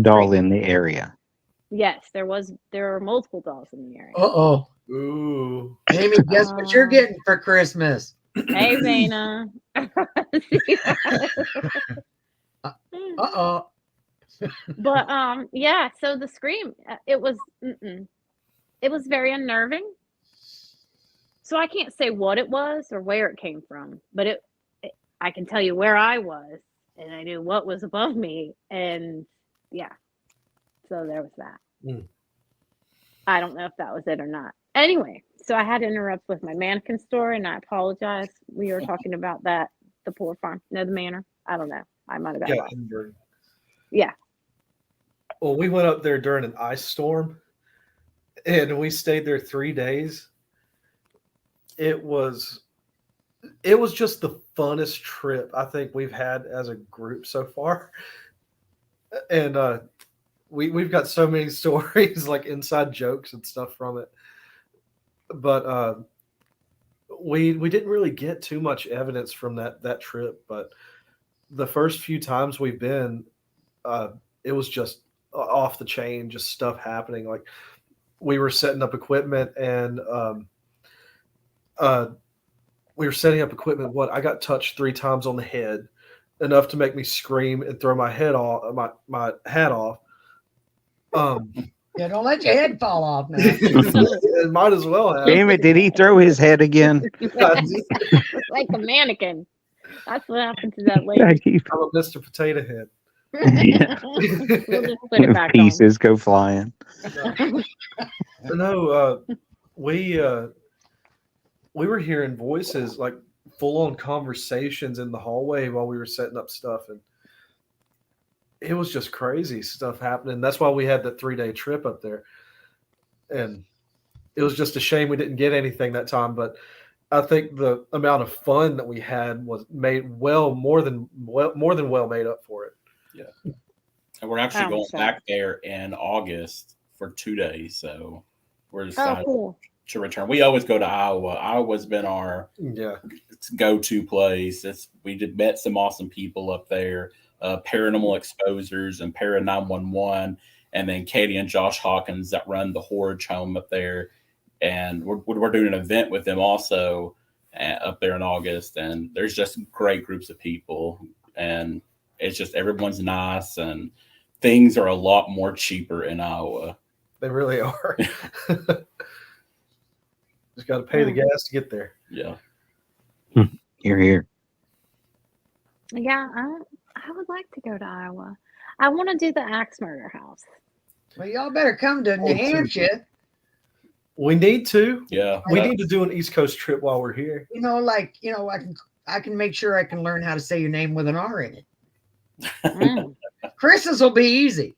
Doll scream. in the area. Yes, there were multiple dolls in the area. Uh-oh. Ooh. Amy, guess what you're getting for Christmas? Hey, Vana. Uh-oh. But yeah, so the scream, it was very unnerving. So I can't say what it was or where it came from, but I can tell you where I was, and I knew what was above me, and yeah. So there was that. Mm. I don't know if that was it or not. Anyway, so I had to interrupt with my mannequin story, and I apologize. We were talking about that, the poor farm, no, the manor. I don't know. I might have got lost. Edinburgh. Yeah. Well, we went up there during an ice storm, and we stayed there 3 days. It was just the funnest trip I think we've had as a group so far. And we've got so many stories, like inside jokes and stuff from it. But we didn't really get too much evidence from that trip. But the first few times we've been, it was just off the chain, just stuff happening. Like we were setting up equipment, and we were setting up equipment. I got touched 3 times on the head, enough to make me scream and throw my head off, my hat off. Yeah, don't let your head fall off now. It might as well have. Damn it, did he throw his head again? Like a mannequin. That's what happened to that lady. I'm a Mr. Potato Head. Yeah. We'll just put it back on. Pieces go flying. No, we were hearing voices, like full-on conversations in the hallway while we were setting up stuff, and it was just crazy stuff happening. That's why we had that 3-day trip up there, and it was just a shame we didn't get anything that time. But I think the amount of fun that we had was made more than well made up for it. Yeah, and we're actually going back there in August for 2 days, so we're deciding to return. We always go to Iowa. Iowa's been our go-to place. We met some awesome people up there. Paranormal Exposers and Para 911, and then Katie and Josh Hawkins that run the Horage Home up there, and we're doing an event with them also up there in August. And there's just great groups of people, and it's just everyone's nice, and things are a lot more cheaper in Iowa. They really are. Just got to pay the gas to get there. Yeah. You're here. Yeah, I would like to go to Iowa. I want to do the Axe Murder House. Well, y'all better come to New Hampshire. We need to. Yeah. We need to do an East Coast trip while we're here. I can make sure I can learn how to say your name with an R in it. Chris's will be easy.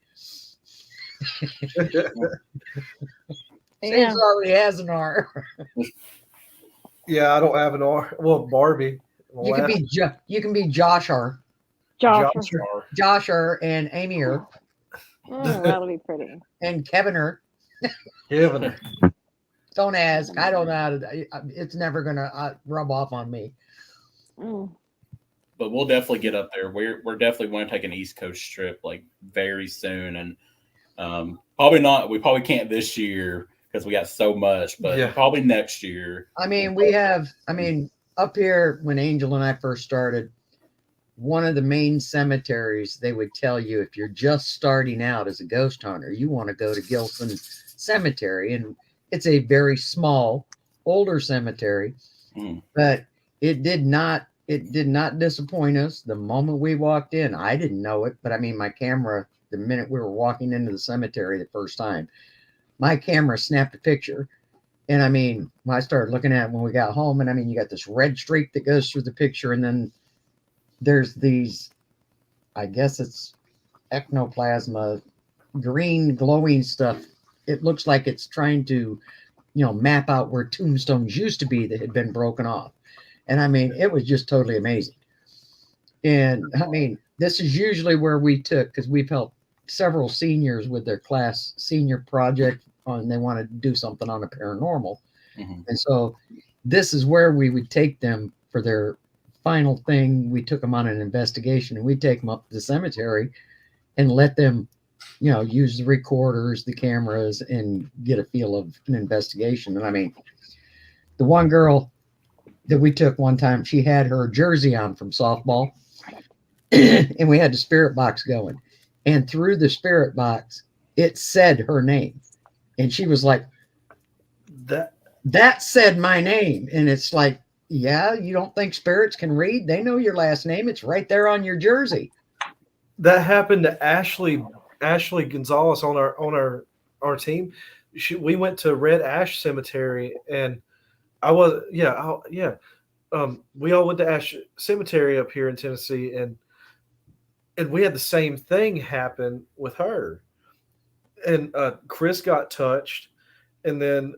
James already has an R. Yeah, I don't have an R. Well, Barbie. You can be Josher. Josher and Amy'er. That'll be pretty. And Kevin'er. Kevin'er. Don't ask. I don't know how to. It's never gonna rub off on me. But we'll definitely get up there. We're definitely going to take an East Coast trip like very soon, and probably not. We probably can't this year because we got so much, but probably next year. I mean, up here when Angel and I first started, one of the main cemeteries, they would tell you if you're just starting out as a ghost hunter, you want to go to Gilson Cemetery, and it's a very small, older cemetery, but it did not disappoint us. The moment we walked in, I didn't know it, but I mean, my camera, the minute we were walking into the cemetery the first time, my camera snapped a picture. And I mean, I started looking at it when we got home, and I mean, you got this red streak that goes through the picture, and then there's these, I guess it's ectoplasma, green glowing stuff. It looks like it's trying to, map out where tombstones used to be that had been broken off. And I mean, it was just totally amazing. And I mean, this is usually where we took, because we've helped several seniors with their class senior project, and they want to do something on a paranormal. And so this is where we would take them for their final thing. We took them on an investigation, and we take them up to the cemetery and let them, use the recorders, the cameras, and get a feel of an investigation. And I mean, the one girl that we took one time, she had her jersey on from softball, and we had the spirit box going. And through the spirit box, it said her name. And she was like, that said my name. And it's like, yeah, you don't think spirits can read? They know your last name. It's right there on your jersey. That happened to Ashley Gonzalez on our team. We went to Red Ash Cemetery, and we all went to Ash Cemetery up here in Tennessee, and we had the same thing happen with her. And Chris got touched, and then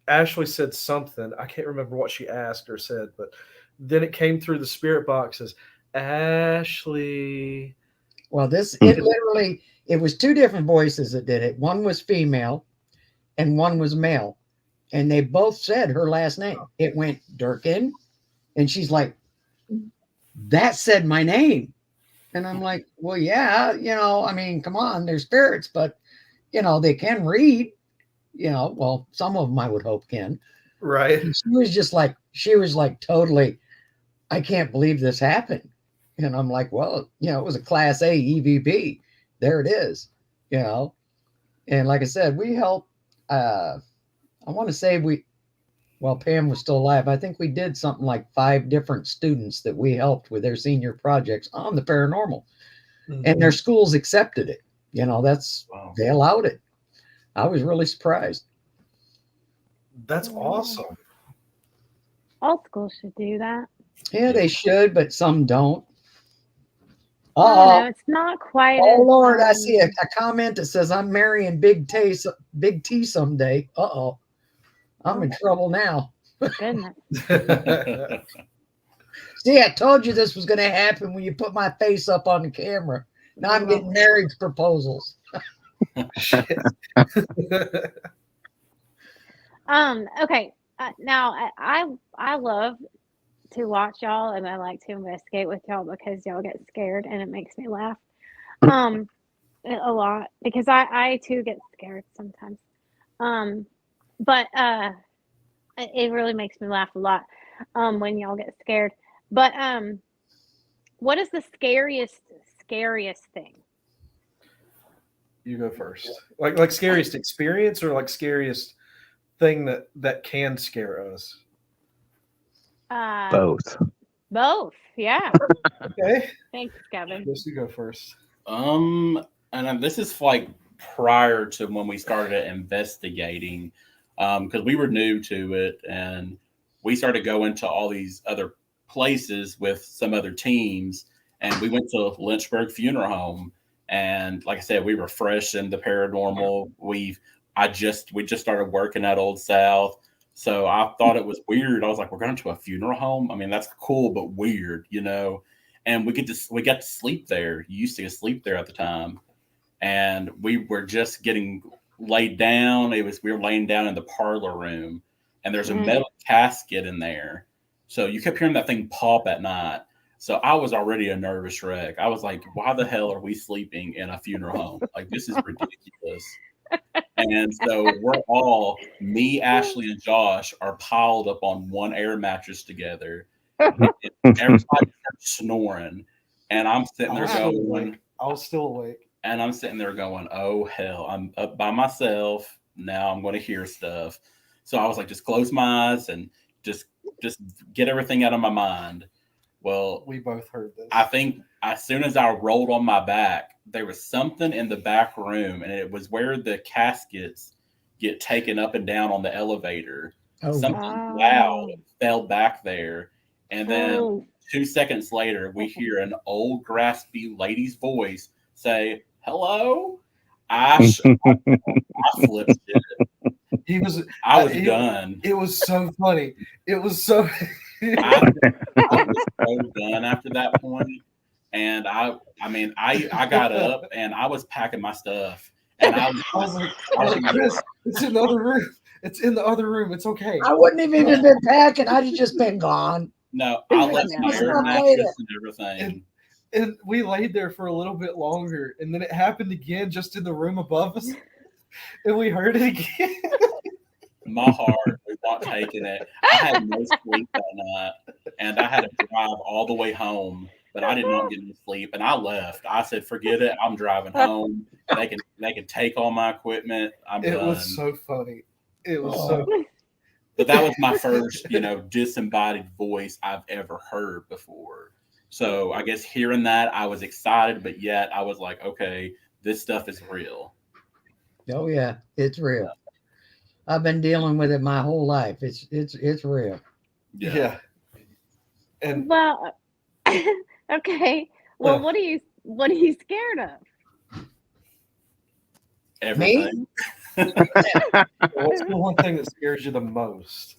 Ashley said something. I can't remember what she asked or said, but then it came through the spirit boxes. Ashley. Well, it was two different voices that did it. One was female and one was male. And they both said her last name. It went Durkin. And she's like, that said my name. And I'm like, well, yeah, I mean, come on, they're spirits, but, they can read, well, some of them I would hope can. Right. And she was like, totally, I can't believe this happened. And I'm like, well, it was a Class A EVP. There it is, And like I said, we helped, I want to say Pam was still alive, I think we did something like 5 different students that we helped with their senior projects on the paranormal. Mm-hmm. And their schools accepted it. They allowed it. I was really surprised. That's awesome. All schools should do that. Yeah, they should, but some don't. No, it's not quite. Oh, Lord, I see a comment that says, I'm marrying Big T someday. Uh-oh. I'm in trouble now. Goodness. See, I told you this was going to happen when you put my face up on the camera. Now I'm getting marriage proposals. Okay. Now I love to watch y'all, and I like to investigate with y'all because y'all get scared and it makes me laugh a lot, because I too get scared sometimes. But it really makes me laugh a lot when y'all get scared. But what is the scariest thing? You go first. Like scariest experience, or like scariest thing that can scare us? Both. Yeah. Okay. Thanks, Kevin. Let's you go first. And this is like prior to when we started investigating, because we were new to it, and we started going to all these other places with some other teams, and we went to Lynchburg Funeral Home, and like I said, we were fresh in the paranormal. We just started working at Old South. So I thought it was weird. I was like, we're going to a funeral home? I mean, that's cool, but weird, And we got to sleep there. You used to get sleep there at the time. And we were just getting laid down. We were laying down in the parlor room, and there's a metal casket in there. So you kept hearing that thing pop at night. So I was already a nervous wreck. I was like, why the hell are we sleeping in a funeral home? Like, this is ridiculous. And so me, Ashley, and Josh are piled up on one air mattress together. And everybody starts snoring. And I'm sitting there going, I was still awake. And I'm sitting there going, oh, hell, I'm up by myself. Now I'm going to hear stuff. So I was like, just close my eyes and just get everything out of my mind. Well, we both heard this. I think as soon as I rolled on my back, there was something in the back room, and it was where the caskets get taken up and down on the elevator. Something loud fell back there. And then 2 seconds later, we hear an old, graspy lady's voice say, hello? I flipped it. I was done. It was so funny. It was so... I was so done after that point. And I got up and I was packing my stuff. And I was like, Chris, it's another room. It's in the other room. It's okay. I wouldn't have even been packing. I'd have just been gone. No, I left my Never. air mattress and everything. And we laid there for a little bit longer, and then it happened again just in the room above us, and we heard it again. My heart was not taking it. I had no sleep that night, and I had to drive all the way home, but I did not get any sleep, and I left. I said, "Forget it. I'm driving home. They can take all my equipment. I'm It done." was so funny. It was so. But that was my first, disembodied voice I've ever heard before. So I guess hearing that, I was excited, but yet I was like, okay, this stuff is real. Oh yeah, it's real. I've been dealing with it my whole life. It's real. Yeah. And Well, okay. Well, what are you scared of? Everything. what's the one thing that scares you the most?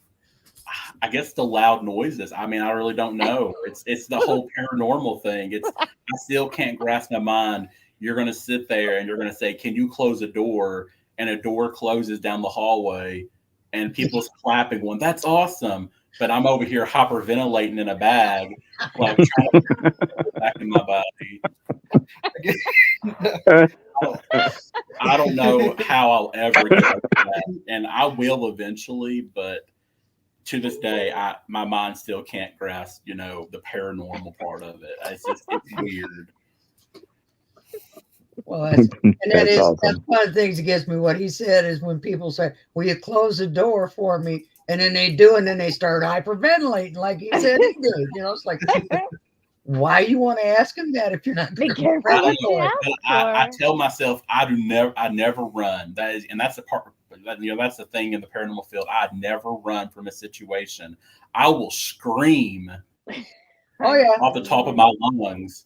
I guess the loud noises. I mean, I really don't know. It's the whole paranormal thing. I still can't grasp my mind. You're gonna sit there and you're gonna say, "Can you close a door?" And a door closes down the hallway, and people's clapping. One, that's awesome. But I'm over here hyperventilating in a bag, like trying to get back in my body. I don't know how I'll ever get over that, and I will eventually. But to this day, my mind still can't grasp, the paranormal part of it. It's weird. Well, that's Awesome. that's one of the things that gets me. What he said is when people say, "Will you close the door for me?" and then they do, and then they start hyperventilating, like he said he did. It's like, why you want to ask him that if you're not Be gonna careful grab what the you door? ask I tell myself I never run. That's the part. That's the thing in the paranormal field. I never run from a situation. I will scream Oh yeah, off the top of my lungs,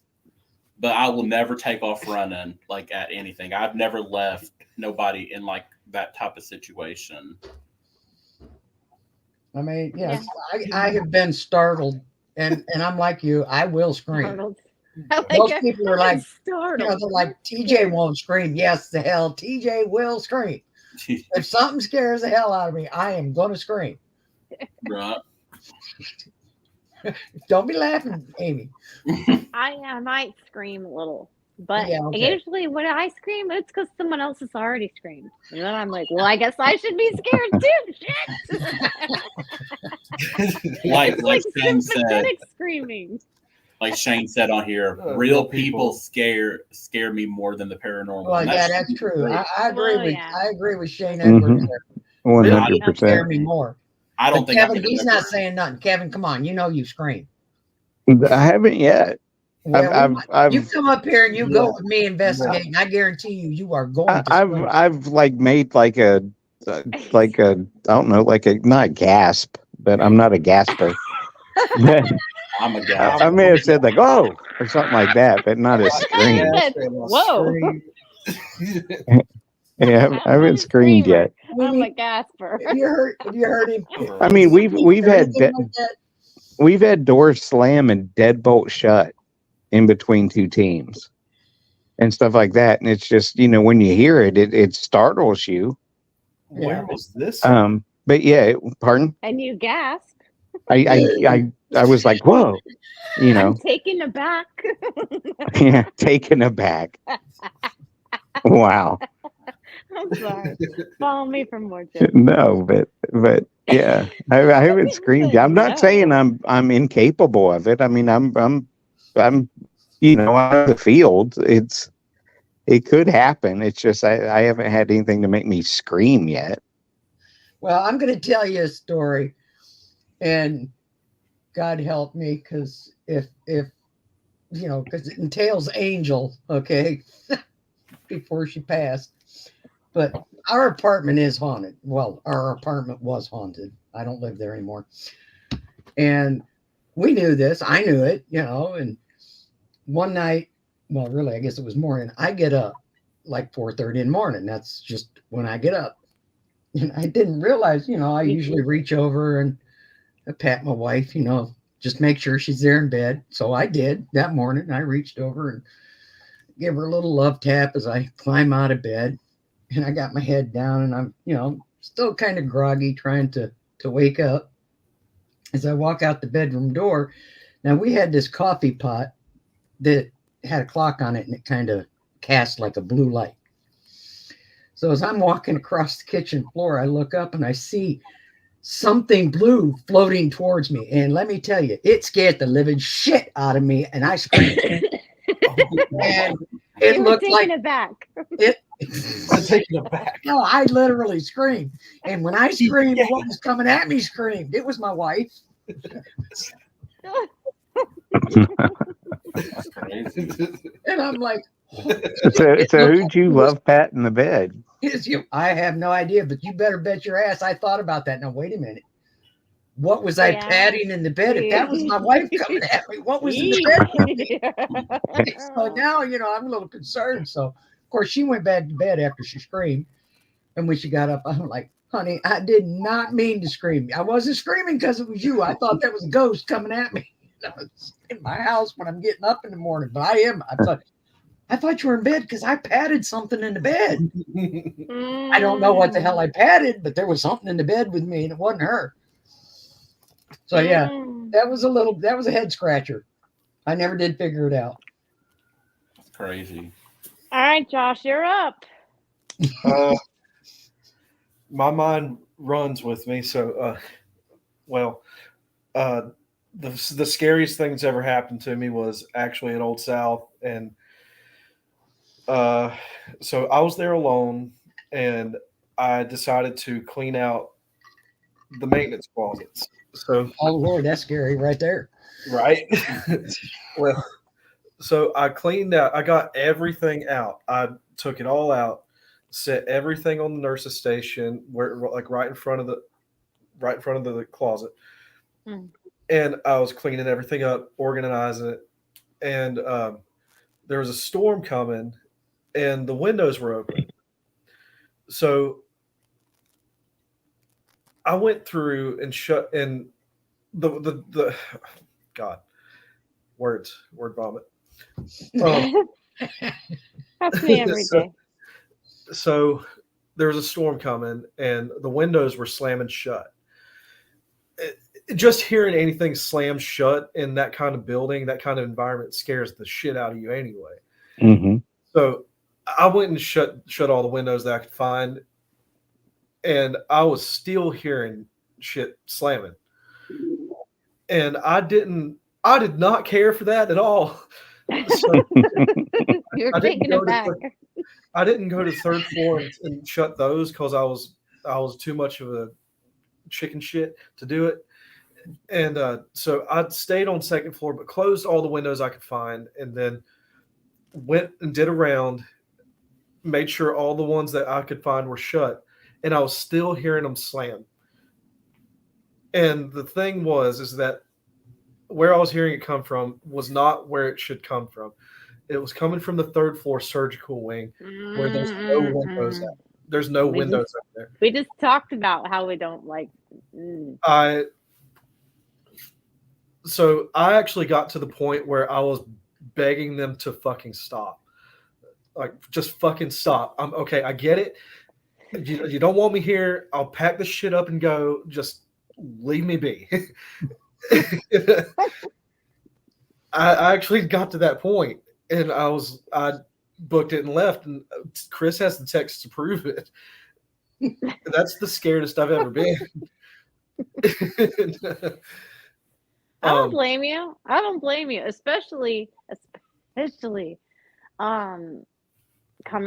but I will never take off running like at anything. I've never left nobody in like that type of situation. I mean, yes, I have been startled, and I'm like you. I will scream. Startled. Most people are like, startled. they're like, TJ won't scream. Yes, the hell, TJ will scream. If something scares the hell out of me, I am going to scream. Right. Don't be laughing, Amy. I might scream a little, but Yeah, okay. usually when I scream, it's because someone else has already screamed. And then I'm like, well, I guess I should be scared too. Shit. like Shane said, sympathetic screaming. like Shane said on here, real people scare me more than the paranormal. Well, yeah, that's true. I agree with I agree with Shane Edwards. 100%. Scare me more. I don't think Kevin. He's not saying nothing. Kevin, come on. You scream. I haven't yet. Well, you come up here and you go with me investigating. I guarantee you are going to scream. I've like made like a I don't know, like a not gasp, but I'm not a gasper. I'm a guy. I may have said like "oh" or something like that, but not a scream. Whoa. Yeah, I haven't screamed yet. I'm a gasper. Have you heard him? I mean, we've had doors slam and deadbolt shut in between two teams and stuff like that, and it's just when you hear it, it startles you. Where was this? But yeah, pardon. And you gasp. I was like, whoa, I'm taken aback. Yeah, taken aback. Wow. I'm sorry. Follow me for more jokes. No, but yeah, I haven't screamed. I'm not saying I'm incapable of it. I mean, I'm out of the field. It could happen. It's just I haven't had anything to make me scream yet. Well, I'm going to tell you a story, and God help me, because if because it entails Angel, okay, before she passed. But our apartment is haunted. Well, our apartment was haunted. I don't live there anymore. And we knew this. I knew it, and one night, well, really, I guess it was morning, I get up like 4:30 in the morning. That's just when I get up. And I didn't realize, I usually reach over and I pat my wife, just make sure she's there in bed. So I did that morning. I reached over and gave her a little love tap as I climb out of bed. And I got my head down and I'm, still kind of groggy, trying to wake up. As I walk out the bedroom door, now we had this coffee pot that had a clock on it, and it kind of cast like a blue light. So as I'm walking across the kitchen floor, I look up and I see something blue floating towards me. And let me tell you, it scared the living shit out of me, and I screamed. And it You were looked taking like it back. I'm taking it back. No, I literally screamed. And when I screamed, what was coming at me screamed. It was my wife. That's crazy. And I'm like, So who'd you love pat in the bed? is you? I have no idea, but you better bet your ass I thought about that. Now, wait a minute. What was I Yeah. patting in the bed? If that was my wife coming at me, what was in the bed? So now, I'm a little concerned. So, of course, she went back to bed after she screamed. And when she got up, I'm like, honey, I did not mean to scream. I wasn't screaming because it was you. I thought that was a ghost coming at me. It's in my house when I'm getting up in the morning. But I thought you were in bed because I patted something in the bed. I don't know what the hell I patted, but there was something in the bed with me, and it wasn't her. So yeah, that was a head scratcher. I never did figure it out. That's crazy. All right, Josh, you're up. My mind runs with me. So, the scariest thing that's ever happened to me was actually at Old South, and so I was there alone, and I decided to clean out the maintenance closets. So, Oh Lord, that's scary right there. right, well, so I cleaned out. I got everything out. I took it all out, set everything on the nurse's station, where like right in front of the closet. Mm. And I was cleaning everything up, organizing it, and there was a storm coming, and the windows were open. So I went through and shut in the God, word vomit. That's me every day. So there was a storm coming, and the windows were slamming shut. Just hearing anything slam shut in that kind of building, that kind of environment scares the shit out of you anyway. Mm-hmm. So I went and shut all the windows that I could find, and I was still hearing shit slamming. And I did not care for that at all. So You're I didn't taking go it back. I didn't go to the third floor and shut those because I was too much of a chicken shit to do it. And so I stayed on second floor, but closed all the windows I could find, and then went and did a round, made sure all the ones that I could find were shut, and I was still hearing them slam. And the thing is that where I was hearing it come from was not where it should come from. It was coming from the third floor surgical wing, where there's no windows. There's no windows up there. We just talked about how we don't like. So I actually got to the point where I was begging them to fucking stop. Like, just fucking stop. I'm okay. I get it. You don't want me here. I'll pack the shit up and go. Just leave me be. I actually got to that point, and I booked it and left, and Chris has the text to prove it. That's the scaredest I've ever been. I don't blame you. I don't blame you, especially coming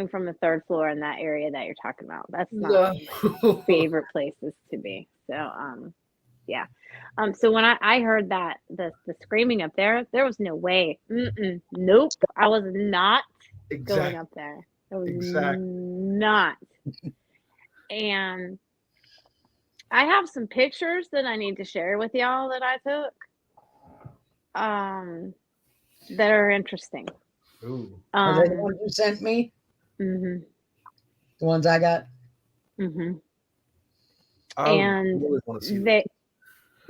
from the third floor in that area that you're talking about. That's not my favorite places to be. So yeah. So when I heard that the screaming up there was no way. Nope. I was not going up there. I was not. And I have some pictures that I need to share with y'all that I took. That are interesting. Ooh. Are they the ones you sent me? Mm-hmm. The ones I got? Mm-hmm. I And really want to see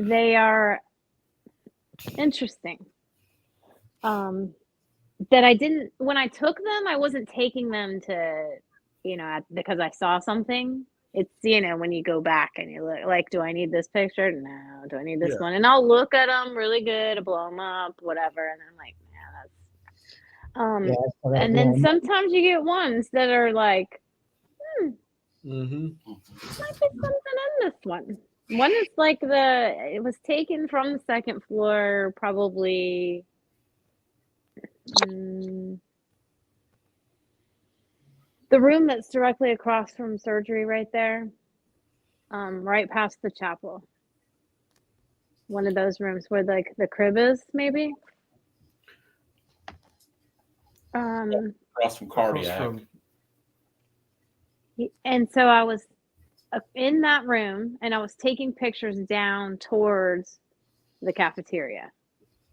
they are interesting. That I when I took them, I wasn't taking them to, because I saw something. it's, you know, when you go back and you look, like, do I need this picture? No. Do I need this Yeah. one? And I'll look at them really good, blow them up, whatever. And I'm like, yeah, that's, Yeah, and then sometimes you get ones that are like, Mm-hmm. might be something in this one. One is like it was taken from the second floor, probably. The room that's directly across from surgery right there, right past the chapel. One of those rooms where like the crib is, maybe. Across from cardiac. And so I was in that room and I was taking pictures down towards the cafeteria.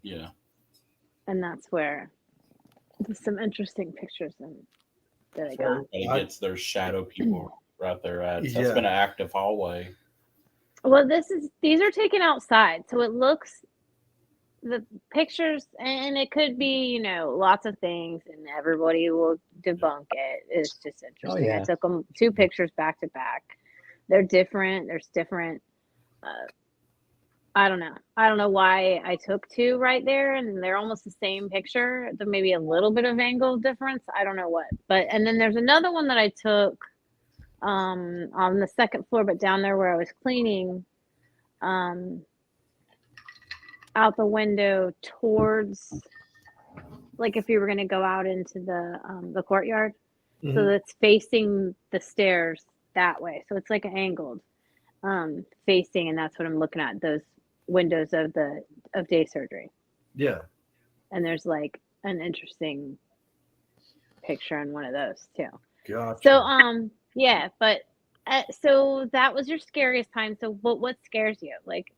Yeah. And that's where there's some interesting pictures that I got. Everybody gets their shadow people right there at. So That's Yeah. been an active hallway. Well, these are taken outside, so it looks, the pictures, and it could be, you know, lots of things, and everybody will debunk it. It's just interesting. yeah. I took them 2 pictures back to back. They're different. There's different. I don't know. I don't know why I took 2 right there, and they're almost the same picture. There may be a little bit of angle difference. I don't know what. But and then there's another one that I took on the second floor, but down there where I was cleaning, out the window towards, like, if you were going to go out into the courtyard. Mm-hmm. So that's facing the stairs that way. So it's like angled, facing, and that's what I'm looking at, those windows of day surgery. Yeah. And there's like an interesting picture on one of those too. Gotcha. So yeah, but so that was your scariest time. So what scares you? Like,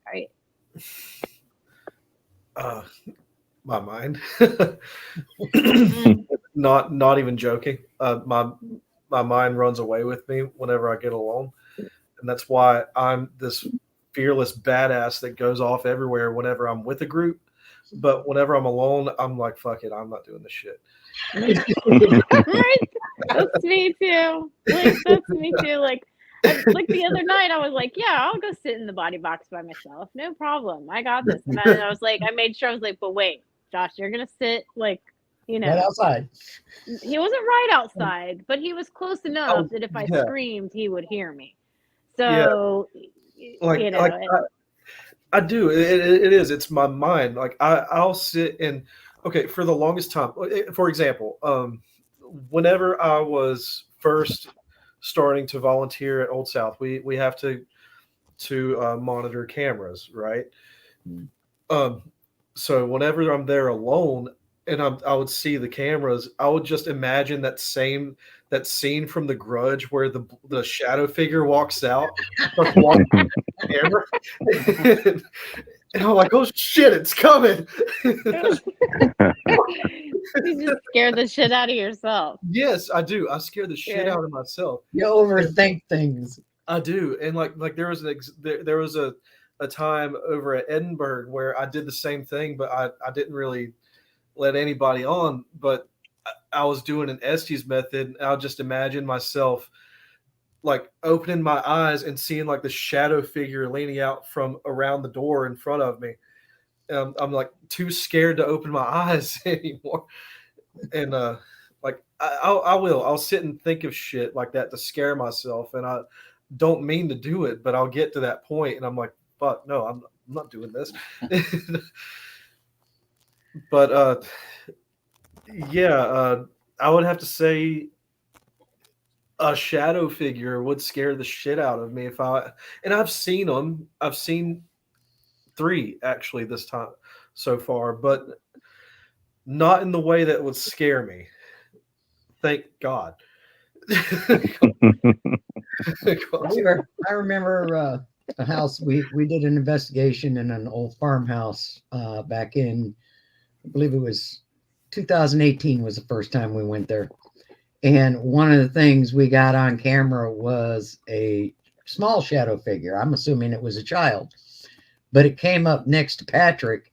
My mind. Not even joking. My mind runs away with me whenever I get alone, and that's why I'm this fearless badass that goes off everywhere whenever I'm with a group. But whenever I'm alone, I'm like, fuck it, I'm not doing this shit. Right? That's me too. Like, that's me too. Like the other night, I was like, yeah, I'll go sit in the body box by myself. No problem. I got this. And I was like, I made sure, I was like, but wait, Josh, you're going to sit, like, you know. Right outside. He wasn't right outside, but he was close enough that if I screamed, he would hear me. So, like, you know. like I do. It is. It's my mind. Like, I'll sit and, okay, for the longest time, for example, whenever I was first starting to volunteer at Old South, we have to monitor cameras, right? So whenever I'm there alone and I would see the cameras, I would just imagine that scene from The Grudge where the shadow figure walks out, starts walking the camera, and I'm like, oh shit, it's coming. You just scare the shit out of yourself. Yes, I do. I scare the shit out of myself. You overthink things. I do, and like there was a time over at Edinburgh where I did the same thing, but I didn't really let anybody on. But I was doing an Estes method. And I'll just imagine myself like opening my eyes and seeing like the shadow figure leaning out from around the door in front of me. I'm like too scared to open my eyes anymore, and like I'll sit and think of shit like that to scare myself, and I don't mean to do it, but I'll get to that point and I'm like, fuck no, I'm not doing this. But I would have to say a shadow figure would scare the shit out of me and I've seen them. I've seen 3 actually this time so far, but not in the way that would scare me. Thank God. I remember a house we did an investigation in an old farmhouse back in, I believe it was 2018 was the first time we went there. And one of the things we got on camera was a small shadow figure. I'm assuming it was a child, but it came up next to Patrick.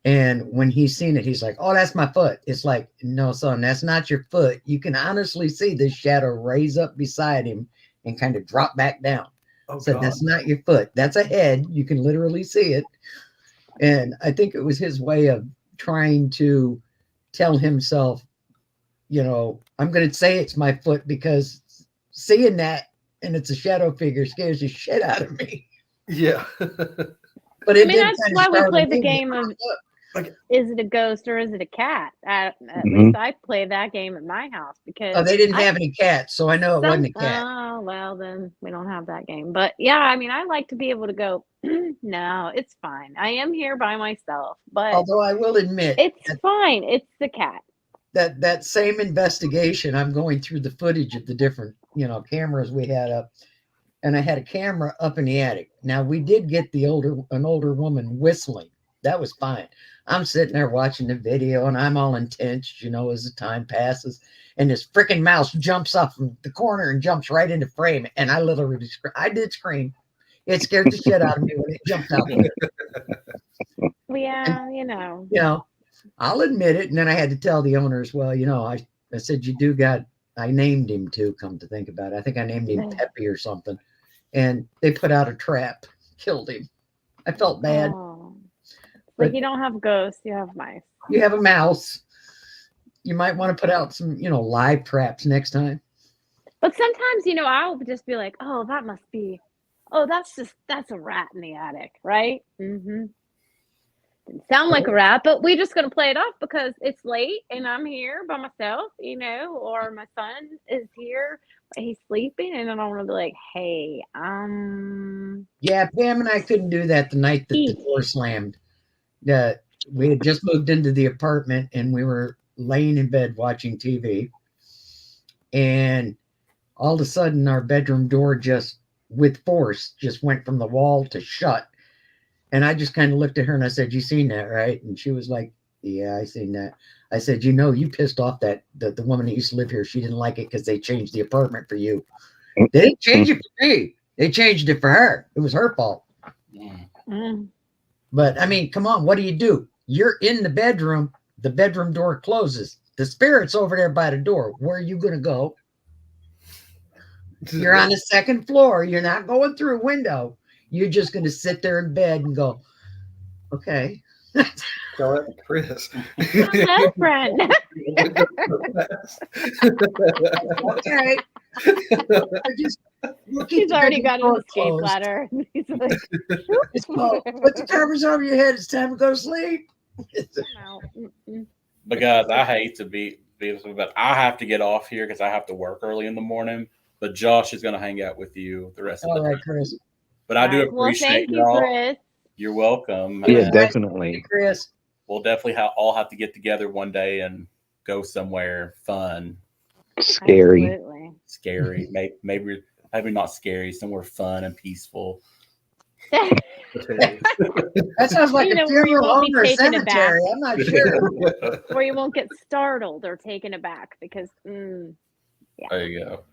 And when he's seen it, he's like, oh, that's my foot. It's like, no, son, that's not your foot. You can honestly see this shadow raise up beside him and kind of dropped back down. Oh, Said, God. that's not your foot. That's a head. You can literally see it. And I think it was his way of trying to tell himself, you know, I'm going to say it's my foot because seeing that and it's a shadow figure scares the shit out of me. Yeah. But I it mean, did that's kind of why we startle play the me. game of Like- is it a ghost or is it a cat? At Mhm. least I play that game at my house because Oh, they didn't have any cats, so I know it wasn't a cat. Oh, well, then we don't have that game. But yeah, I mean, I like to be able to go, no, it's fine. I am here by myself, but Although I will admit it's fine. It's the cat. that same investigation, I'm going through the footage of the different, you know, cameras we had up, and I had a camera up in the attic. Now we did get an older woman whistling. That was fine. I'm sitting there watching the video and I'm all intense, you know, as the time passes. And this freaking mouse jumps up from the corner and jumps right into frame. And I literally I did scream. It scared the shit out of me when it jumped out there. Well, yeah, you know. You know, I'll admit it. And then I had to tell the owners, well, you know, I said, I named him too, come to think about it. I think I named him Peppy or something. And they put out a trap, killed him. I felt bad. Oh. But Like you don't have ghosts, you have mice. you have a mouse. You might want to put out some, you know, live traps next time. But sometimes, you know, I'll just be like, oh, that must be, oh, that's a rat in the attic, right? Mm-hmm. Didn't sound like a rat, but we're just going to play it off because it's late and I'm here by myself, you know, or my son is here, but he's sleeping and I don't want to be like, hey, Yeah, Pam and I couldn't do that the night that the door slammed. We had just moved into the apartment and we were laying in bed watching TV. And all of a sudden our bedroom door just with force just went from the wall to shut. And I just kind of looked at her and I said, you seen that, right? And she was like, yeah, I seen that. I said, you know, you pissed off the woman that used to live here. She didn't like it because they changed the apartment for you. They didn't change it for me. They changed it for her. It was her fault. Mm. But I mean, come on, what do? You're in the bedroom door closes. The spirit's over there by the door. Where are you going to go? You're on the second floor. You're not going through a window. You're just going to sit there in bed and go, okay. Call it Chris. Hello, friend. Okay. He's already got an escape ladder. He's like, put the covers over your head. It's time to go to sleep. But guys, I hate to be but I have to get off here because I have to work early in the morning. But Josh is going to hang out with you the rest of the All right, time. Chris. But I do well, appreciate thank you, y'all. Chris. You're welcome. Yeah, And definitely. Chris. we'll definitely all have to get together one day and go somewhere fun, Scary. Absolutely. scary, maybe not scary, somewhere fun and peaceful. That sounds like You a know, where you funeral won't be home or taken aback. cemetery. I'm not sure. Where you won't get startled or taken aback because There you go.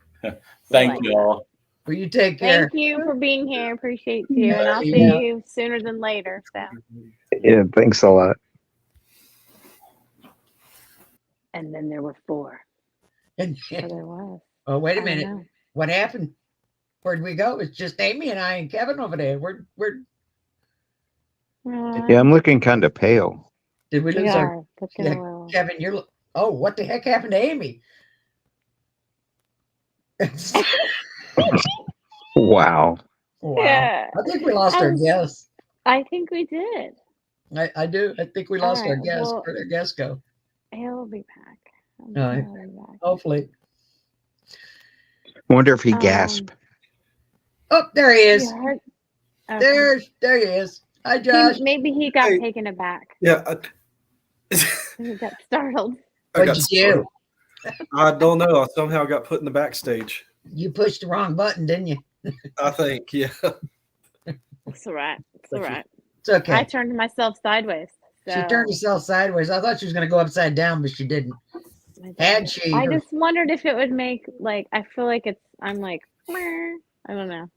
Thank Like you all. Well, you take care. thank you for being here. Appreciate you. And I'll see Yeah. you sooner than later. So Yeah, thanks a lot. and then there were 4. And, So there was. oh, wait I a don't minute. know. What happened? Where'd we go? It's just Amy and I and Kevin over there. Where Yeah, I'm looking kind of pale. did we We lose our are looking yeah, a little. Kevin? Oh, what the heck happened to Amy? Wow. Wow. Yeah. I think we lost our guest. I think we did. I do. I think we All lost our right, guest. well- Where'd our guest go? He'll be back. All right. He'll be back. Hopefully. Wonder if he gasped. Oh, there he is. You heard? Okay. There he is. Hi, Josh. Maybe he got Hey. taken aback. Yeah. He got startled. I What'd got you do? started. I don't know. I somehow got put in the backstage. You pushed the wrong button, didn't you? I think, yeah. It's all right. It's all right. It's okay. I turned myself sideways. So She turned herself sideways. I thought she was going to go upside down, but she didn't. Had she? I just wondered if it would make I feel like I'm like, meh. I don't know.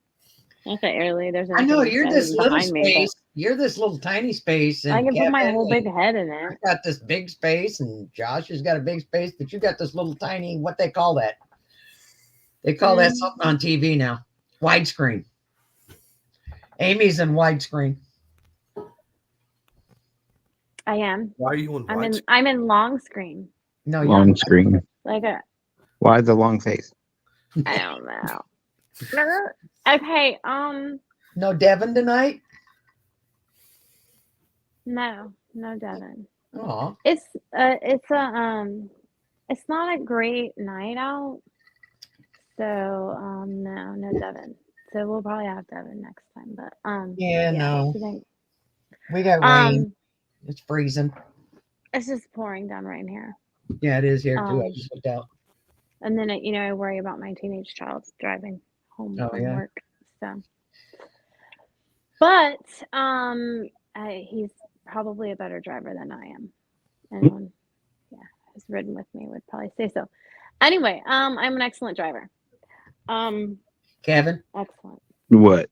Okay, early. There's I know anything you're this little behind me, space. You're this little tiny space. but And I can put my Kevin whole big and head in it. I got this big space, and Josh has got a big space, but you got this little tiny, what they call that? They call that something on TV now. Widescreen. Amy's in widescreen. I am. Why are you on I'm in. widescreen? I'm in long screen. No, you're Long not. screen. Like a. Why the long face? I don't know. Okay. No Devin tonight? No, Devin. Oh, It's it's not a great night out. So no Devin. So we'll probably have Devin next time. But yeah, no. I think, We got rain. It's freezing. it's just pouring down right here. Yeah, it is here too. I just looked out. And then I worry about my teenage child driving home Oh, from yeah. work. So, but he's probably a better driver than I am. Anyone, who's ridden with me would probably say so. Anyway, I'm an excellent driver. Kevin, Excellent. What?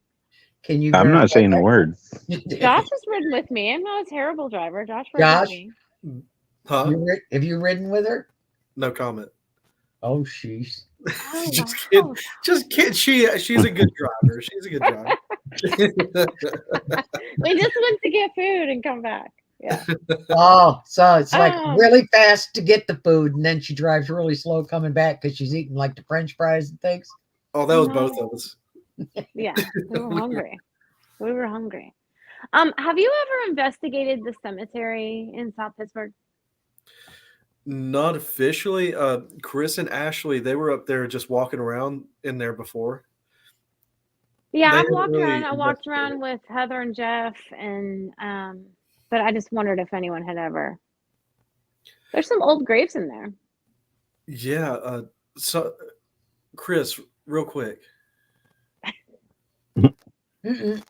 can you? I'm not verify saying a that? word. Josh has ridden with me. I'm not a terrible driver. Josh rode Josh? with me. Huh? Have you ridden with her? No comment. Oh, sheesh. Oh, Just wow. kidding. Just kidding. She's a good driver. She's a good driver. We just went to get food and come back. Yeah. Oh, so it's like Um, really fast to get the food, and then she drives really slow coming back because she's eating like the French fries and things. Oh, that was No. both of us. Yeah, we were hungry. We were hungry. Have you ever investigated the cemetery in South Pittsburgh? Not officially. Chris and Ashley, they were up there just walking around in there before. Yeah, They I've haven't walked really around. I walked investigated. around with Heather and Jeff, and but I just wondered if anyone had ever. There's some old graves in there. Yeah. So, Chris, real quick, Mm-mm.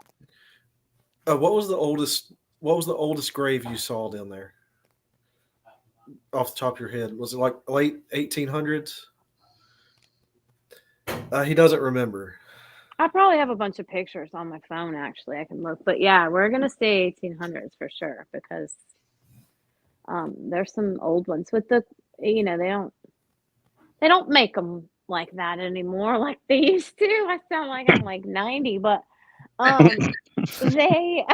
what was the oldest? What was the oldest grave you saw down there? Off the top of your head, was it like late 1800s? He doesn't remember. I probably have a bunch of pictures on my phone. Actually, I can look. But yeah, we're gonna stay 1800s for sure because there's some old ones with the they don't make them like that anymore like they used to. I sound like I'm like 90, but they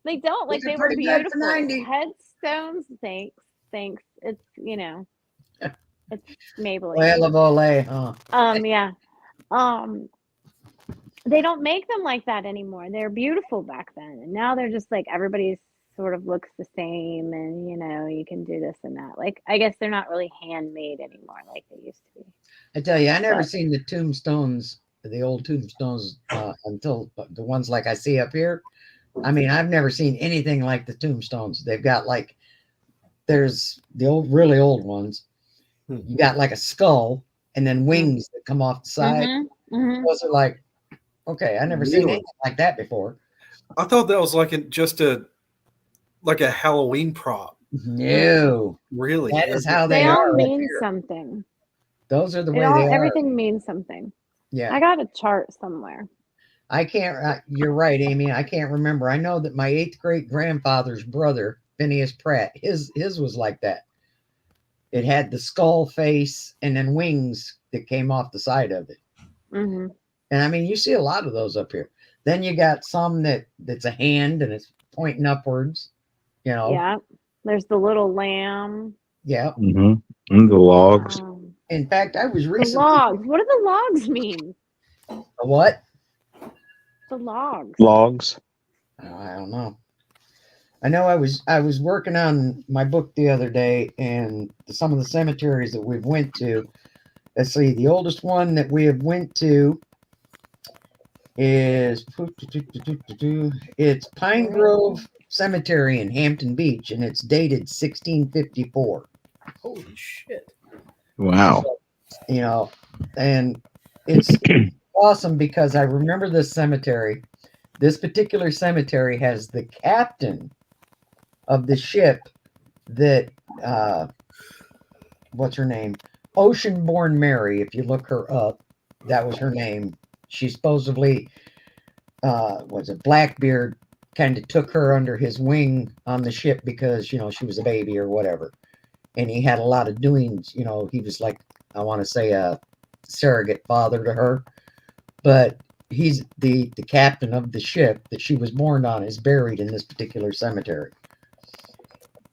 they don't like Looking they were pretty good for beautiful 90. headstones. Thanks. It's it's Maybelline. Well, of Olay, huh? Yeah. They don't make them like that anymore. They're beautiful back then, and now they're just like everybody's sort of looks the same, and you can do this and that. Like I guess they're not really handmade anymore like they used to be. I tell you, I never But- seen the tombstones, the old tombstones, until the ones like I see up here. I mean, I've never seen anything like the tombstones. They've got like, there's the old, really old ones. You got like a skull and then wings that come off the side. Mhm. Those are like, okay, I never seen Really? anything like that before. I thought that was like just a Halloween prop. No, Really, that is how They they all are. up mean here. something. Those are the way they are. Everything means something. Yeah, I got a chart somewhere. I can't. You're right, Amy. I can't remember. I know that my 8th great grandfather's brother, Phineas Pratt, his was like that. It had the skull face and then wings that came off the side of it. Hmm. And I mean, you see a lot of those up here. Then you got some that's a hand and it's pointing upwards. Yeah. There's the little lamb. Yeah. Mm-hmm. And the logs. In fact, I was The recently. logs. What do the logs mean? A what? The logs. Logs. Oh, I don't know. I know I was working on my book the other day, and some of the cemeteries that we've went to. Let's see, the oldest one that we have went to is it's Pine Grove Cemetery in Hampton Beach, and it's dated 1654. Holy shit! Wow. And it's awesome because I remember this cemetery. This particular cemetery has the captain of the ship that what's her name? Oceanborn Mary. If you look her up, that was her name. She supposedly was a Blackbeard, kind of took her under his wing on the ship because she was a baby or whatever, and he had a lot of doings. He was like, I want to say surrogate father to her, but he's the captain of the ship that she was born on is buried in this particular cemetery.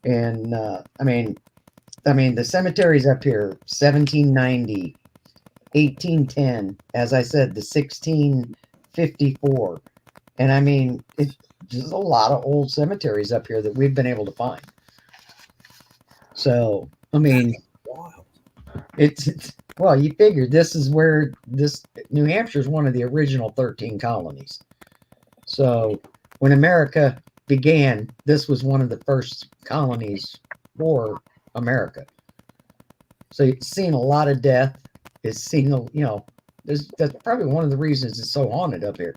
And I mean the cemeteries up here, 1790, 1810, as I said, the 1654. And I mean, there's a lot of old cemeteries up here that we've been able to find. So, I mean, Wild. it's well, you figure this is where New Hampshire is one of the original 13 colonies. So when America began, this was one of the first colonies for America. So it's seen a lot of death. It's seen, that's probably one of the reasons it's so haunted up here.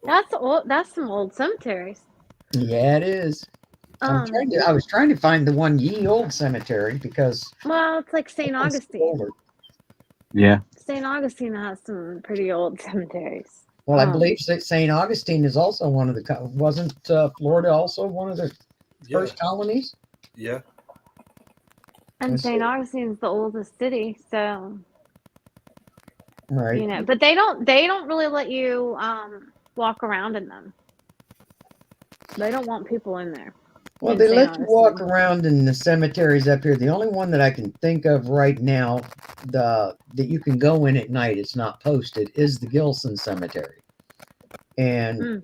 That's old. That's some old cemeteries. Yeah, it is. I was trying to find the one ye old cemetery because Well, it's like St. Augustine. older. Yeah. St. Augustine has some pretty old cemeteries. Well, I believe St. Augustine is also one of the wasn't Florida also one of the first colonies? Yeah. And Let's St. see. Augustine's the oldest city, so Right. but they don't really let you walk around in them. They don't want people in there. Well, in they St. let you walk Augustine. around in the cemeteries up here. The only one that I can think of right now, that you can go in at night, it's not posted, is the Gilson Cemetery. And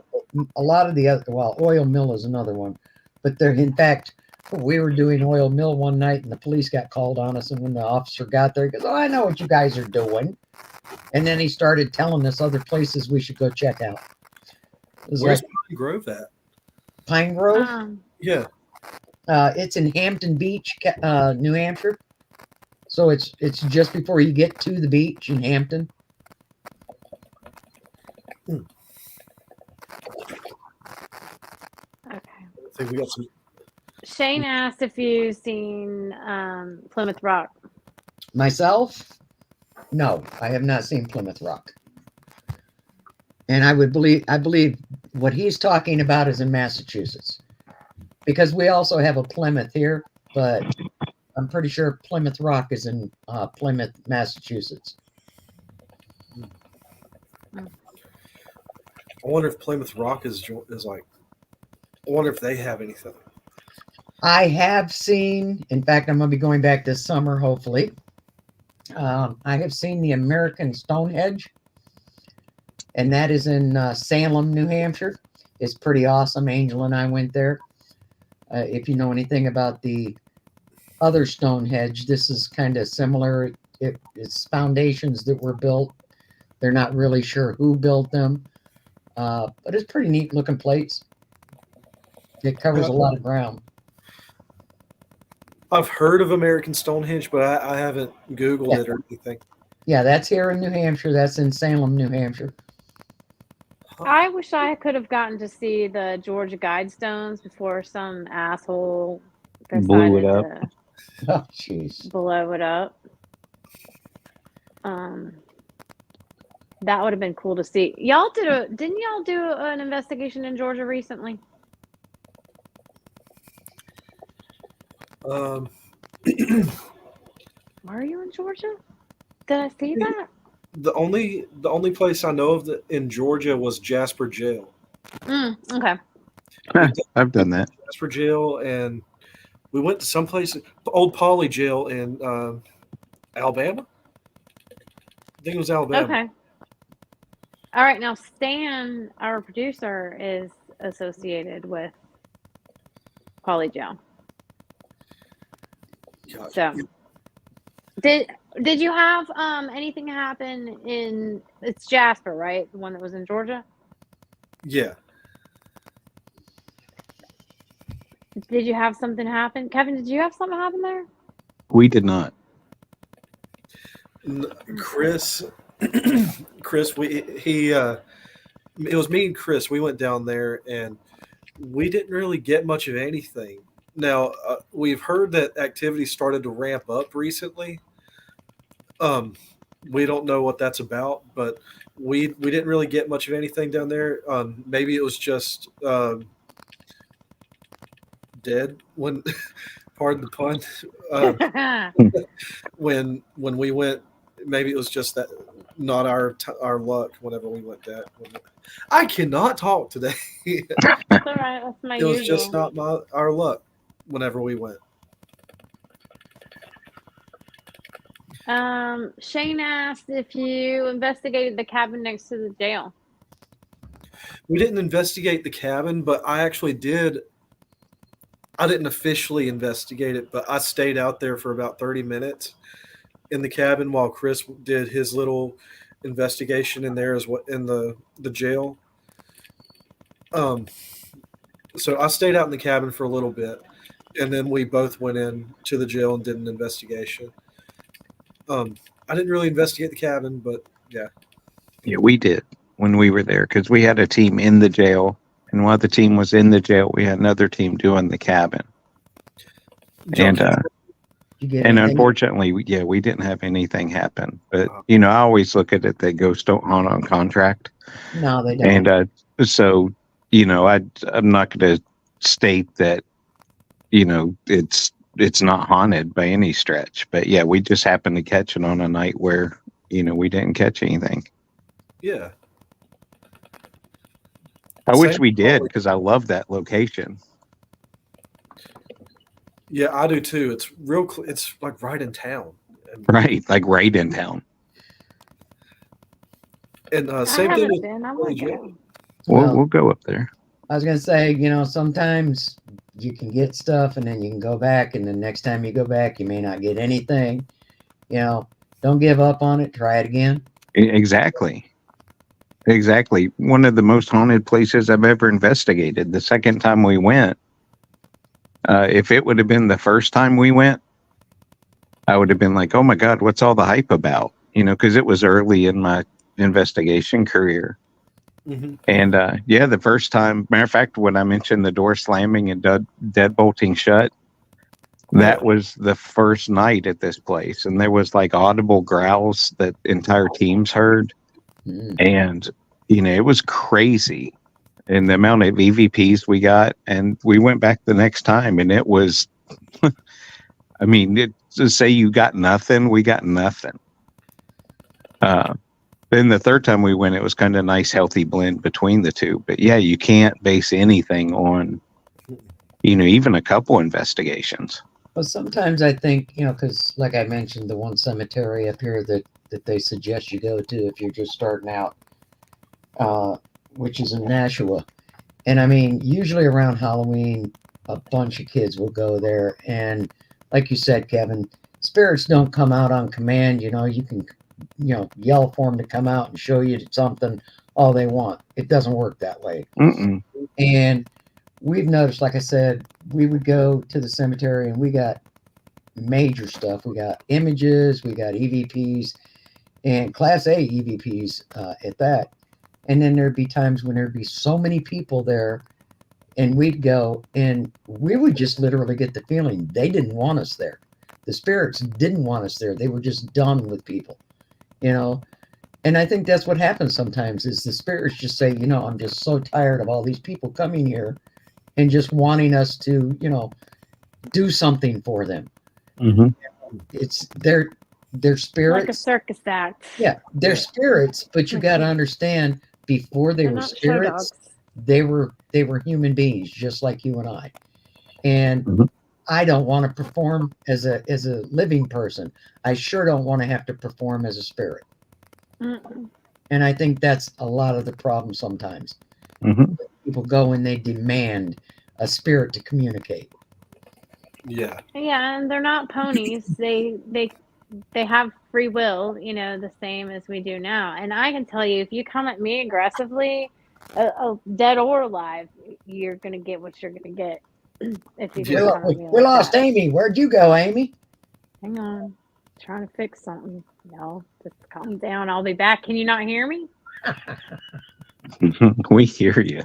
a lot of the other, Oil Mill is another one. But there, in fact, we were doing Oil Mill one night and the police got called on us. And when the officer got there, he goes, "Oh, I know what you guys are doing." And then he started telling us other places we should go check out. It was Where's like Pine Grove at? Pine Grove. Yeah. It's in Hampton Beach, New Hampshire. So it's just before you get to the beach in Hampton. Okay. I think we got some. Shane asked if you've seen Plymouth Rock. Myself, no, I have not seen Plymouth Rock. And I believe what he's talking about is in Massachusetts. Because we also have a Plymouth here, but I'm pretty sure Plymouth Rock is in Plymouth, Massachusetts. I wonder if Plymouth Rock is like. I wonder if they have anything. I have seen, in fact, I'm going to be going back this summer, hopefully. I have seen the American Stonehenge, and that is in Salem, New Hampshire. It's pretty awesome. Angel and I went there. If you know anything about the other Stonehenge, this is kind of similar. It's foundations that were built. They're not really sure who built them, but it's pretty neat looking place. It covers a lot of ground. I've heard of American Stonehenge, but I haven't Googled it or anything. Yeah, that's here in New Hampshire. That's in Salem, New Hampshire. I wish I could have gotten to see the Georgia Guidestones before some asshole decided Blew it up. to Oh, jeez. blow it up. That would have been cool to see. Didn't y'all do an investigation in Georgia recently? Um, Were you in Georgia? Did I see that? the only place I know of in Georgia was Jasper Jail. Okay. I've done that. Jasper Jail, and we went to some place, Old Poly Jail in Alabama. I think it was Alabama. Okay. All right. Now, Stan, our producer, is associated with Poly Jail. Gotcha. So, did you have anything happen in? It's Jasper, right? The one that was in Georgia. Yeah. Did you have something happen, Kevin? Did you have something happen there? We did not. Chris, it was me and Chris. We went down there and we didn't really get much of anything. Now we've heard that activity started to ramp up recently. We don't know what that's about, but we didn't really get much of anything down there. Maybe it was just dead when pardon the pun. When we went, maybe it was just that not our luck. Whenever we went that, I cannot talk today. That's all right. That's my It was usual. just not our luck. Whenever we went, Shane asked if you investigated the cabin next to the jail. we didn't investigate the cabin, but I actually did. I didn't officially investigate it, but I stayed out there for about 30 minutes in the cabin while Chris did his little investigation in there as what in the jail. So I stayed out in the cabin for a little bit, and then we both went in to the jail and did an investigation. I didn't really investigate the cabin, but yeah. Yeah, we did when we were there because we had a team in the jail, and while the team was in the jail, we had another team doing the cabin. John, And unfortunately, we didn't have anything happen. But I always look at it that ghosts don't haunt on contract. No, they don't. And so I'm not going to state that it's not haunted by any stretch. But yeah, we just happened to catch it on a night where we didn't catch anything. yeah. I wish we did because I love that location. Yeah, I do too. It's real. It's like right in town. Right, like right in town. And I same thing haven't with been. I want to go. We'll go up there. I was gonna say, sometimes you can get stuff and then you can go back, and the next time you go back, you may not get anything. Don't give up on it. Try it again. Exactly. One of the most haunted places I've ever investigated. The second time we went, if it would have been the first time we went, I would have been like, oh my God, what's all the hype about? Because it was early in my investigation career. Mm-hmm. And the first time, matter of fact, when I mentioned the door slamming and deadbolting shut, that was the first night at this place. And there was like audible growls that entire teams heard. And, it was crazy. And the amount of EVPs we got, and we went back the next time, and it was, to say you got nothing, we got nothing. Then the third time we went, it was kind of a nice, healthy blend between the two. But yeah, you can't base anything on, even a couple investigations. Well, sometimes I think, because like I mentioned, the one cemetery up here that they suggest you go to if you're just starting out, which is in Nashua. And usually around Halloween, a bunch of kids will go there. And like you said, Kevin, spirits don't come out on command. You can, yell for them to come out and show you something all they want. It doesn't work that way. Mm-mm. And we've noticed, like I said, we would go to the cemetery and we got major stuff. We got images, we got EVPs, and Class A EVPs at that. And then there'd be times when there'd be so many people there, and we'd go and we would just literally get the feeling they didn't want us there. The spirits didn't want us there. They were just done with people, And I think that's what happens sometimes is the spirits just say, I'm just so tired of all these people coming here and just wanting us to, do something for them. Mm-hmm. It's their spirits. Like a circus act. Yeah, they're spirits, but you got to understand, before they were spirits, they were human beings just like you and I. And I don't want to perform as a living person. I sure don't want to have to perform as a spirit. Mm-mm. And I think that's a lot of the problem sometimes. People go and they demand a spirit to communicate. Yeah. Yeah, and they're not ponies. They have free will, the same as we do now. And I can tell you, if you come at me aggressively, dead or alive, you're gonna get what you're gonna get. If you just come at me we lost that. Amy. Where'd you go, Amy? Hang on, trying to fix something. No, just calm down. I'll be back. Can you not hear me? We hear you.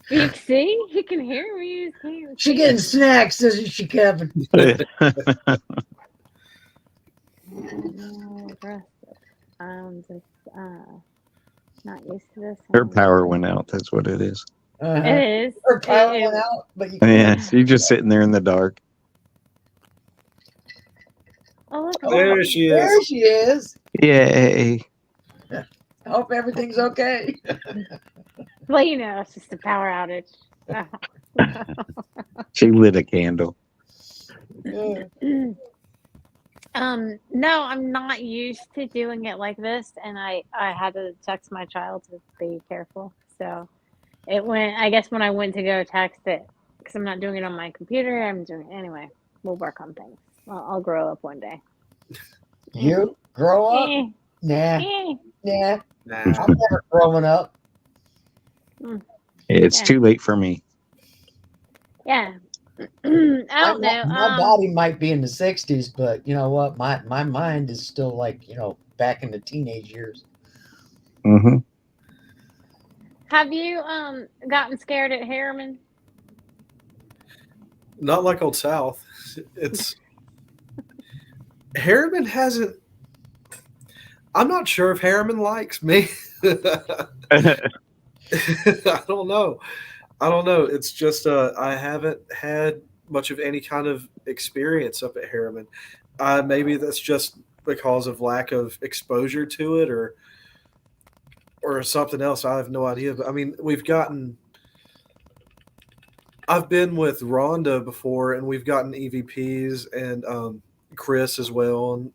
You see, you can hear me. You just can't She getting snacks, isn't she, Kevin? I'm just not used to this. Her power went out. That's what it is. It is. Her power went out, but Yeah, she's just sitting there in the dark. There she There is. she is. Yay. I hope everything's okay. Well, it's just a power outage. She lit a candle. Yeah. No, I'm not used to doing it like this, and I had to text my child to be careful. So it went. I guess when I went to go text it, because I'm not doing it on my computer, I'm doing it anyway. We'll work on things. I'll grow up one day. You grow up? Eh, Nah, eh. nah. Nah. I'm never growing up. It's Yeah. too late for me. Yeah. I don't know. My body might be in the 60s, but you know what? My mind is still like, back in the teenage years. Hmm. Have you gotten scared at Harriman? Not like Old South. It's Harriman hasn't. I'm not sure if Harriman likes me. I don't know. It's just I haven't had much of any kind of experience up at Harriman. Maybe that's just because of lack of exposure to it, or something else. I have no idea. But I mean, I've been with Rhonda before, and we've gotten EVPs, and Chris as well, and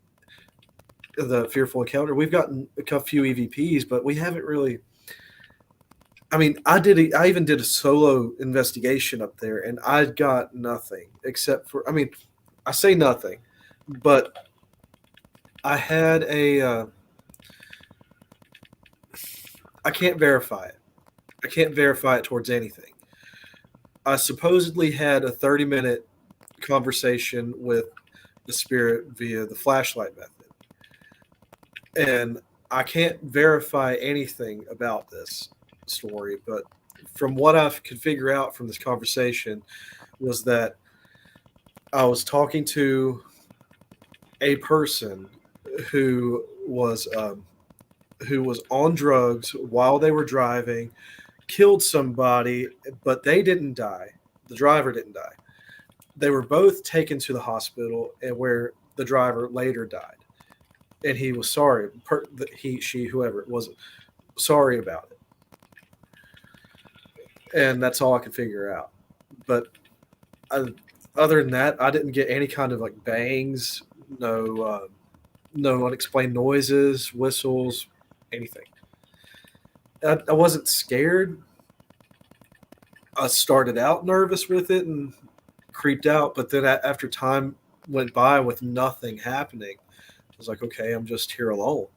the Fearful Encounter. We've gotten a few EVPs, but we haven't really. I mean, I even did a solo investigation up there, and I got nothing except for. I mean, I say nothing, but I had a. I can't verify it. I can't verify it towards anything. I supposedly had a 30-minute conversation with the spirit via the flashlight method. And I can't verify anything about this story, but from what I could figure out from this conversation was that I was talking to a person who was on drugs while they were driving, killed somebody, but they didn't die. The driver didn't die. They were both taken to the hospital, and where the driver later died, and he was sorry. She, whoever it was, sorry about it, and that's all I could figure out. But other than that, I didn't get any kind of like bangs, no unexplained noises, whistles, anything. I wasn't scared. I started out nervous with it and creeped out, but then after time went by with nothing happening, I was like, okay, I'm just here alone.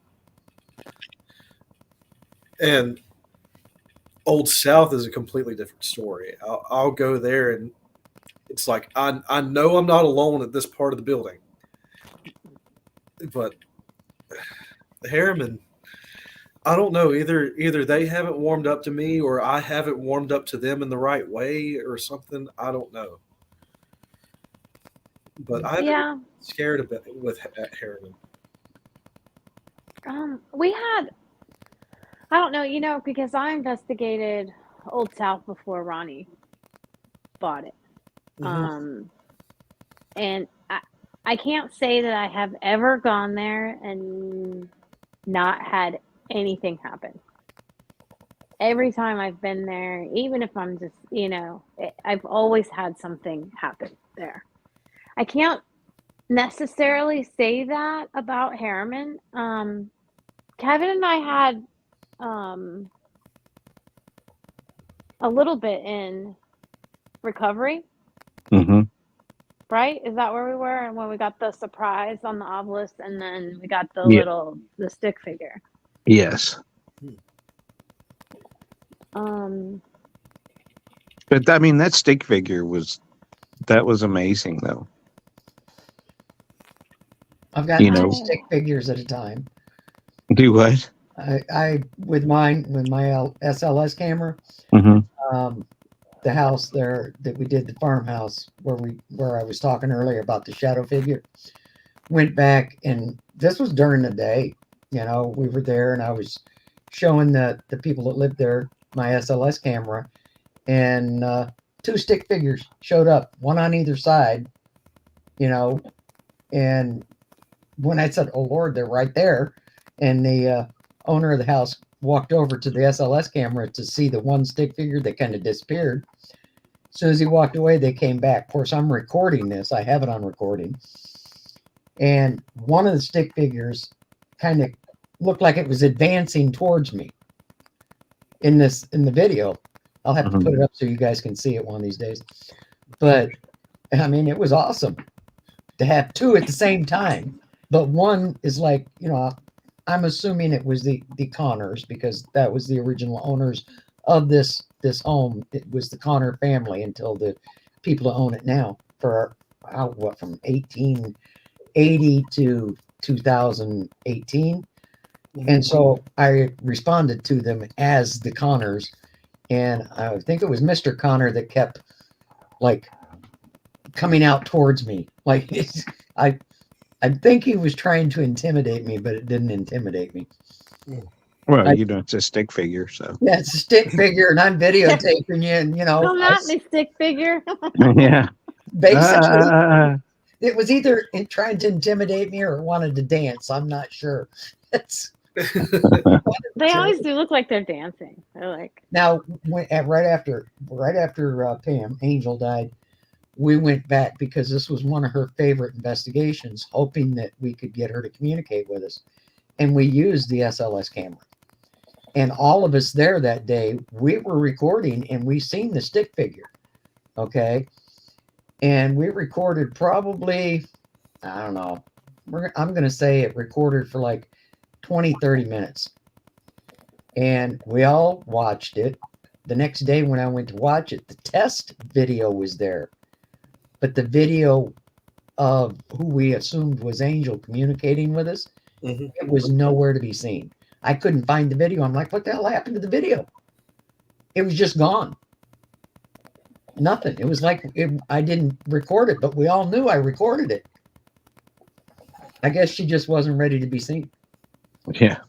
And Old South is a completely different story. I'll go there, and it's like I know I'm not alone at this part of the building, but Harriman, I don't know. Either they haven't warmed up to me, or I haven't warmed up to them in the right way, or something. I don't know. But I've Yeah. been scared a bit with Harriman. We had. I don't know, because I investigated Old South before Ronnie bought it. And I can't say that I have ever gone there and not had anything happen. Every time I've been there, even if I'm just, I've always had something happen there. I can't necessarily say that about Harriman. Kevin and I had a little bit in recovery, Hmm. right? Is that where we were? And when we got the surprise on the obelisk, and then we got the Yeah. the stick figure. Yes. But I mean, that stick figure was amazing, though. I've got You two know. stick figures at a time. Do what? I with my SLS camera, Hmm. the house there that we did, the farmhouse where I was talking earlier about the shadow figure, went back, and this was during the day. We were there, and I was showing the people that lived there my SLS camera, and two stick figures showed up, one on either side, and when I said, "Oh Lord, they're right there," and the owner of the house walked over to the SLS camera to see the one stick figure that kind of disappeared. As soon as he walked away, they came back. Of course, I'm recording this. I have it on recording. And one of the stick figures kind of looked like it was advancing towards me in the video. I'll have to put it up so you guys can see it one of these days. But I mean, it was awesome to have two at the same time. But one is like, I'm assuming it was the Connors, because that was the original owners of this home. It was the Connor family until the people who own it now for from 1880 to 2018. And so I responded to them as the Connors, and I think it was Mr. Connor that kept like coming out towards me. Like I think he was trying to intimidate me, but it didn't intimidate me. Well, it's a stick figure, so. Yeah, it's a stick figure, and I'm videotaping you, and Come at me, stick figure. Yeah. Basically, it was either trying to intimidate me or it wanted to dance. I'm not sure. They always do look like they're dancing. They're like, now right after Pam Angel died, we went back because this was one of her favorite investigations, hoping that we could get her to communicate with us. And we used the SLS camera. And all of us there that day, we were recording and we seen the stick figure. Okay. And we recorded probably, I don't know, I'm going to say it recorded for like 20, 30 minutes. And we all watched it. The next day when I went to watch it, the test video was there. But the video of who we assumed was Angel communicating with us, it was nowhere to be seen. I couldn't find the video. I'm like, what the hell happened to the video? It was just gone. Nothing. It was like I didn't record it, but we all knew I recorded it. I guess she just wasn't ready to be seen. Yeah.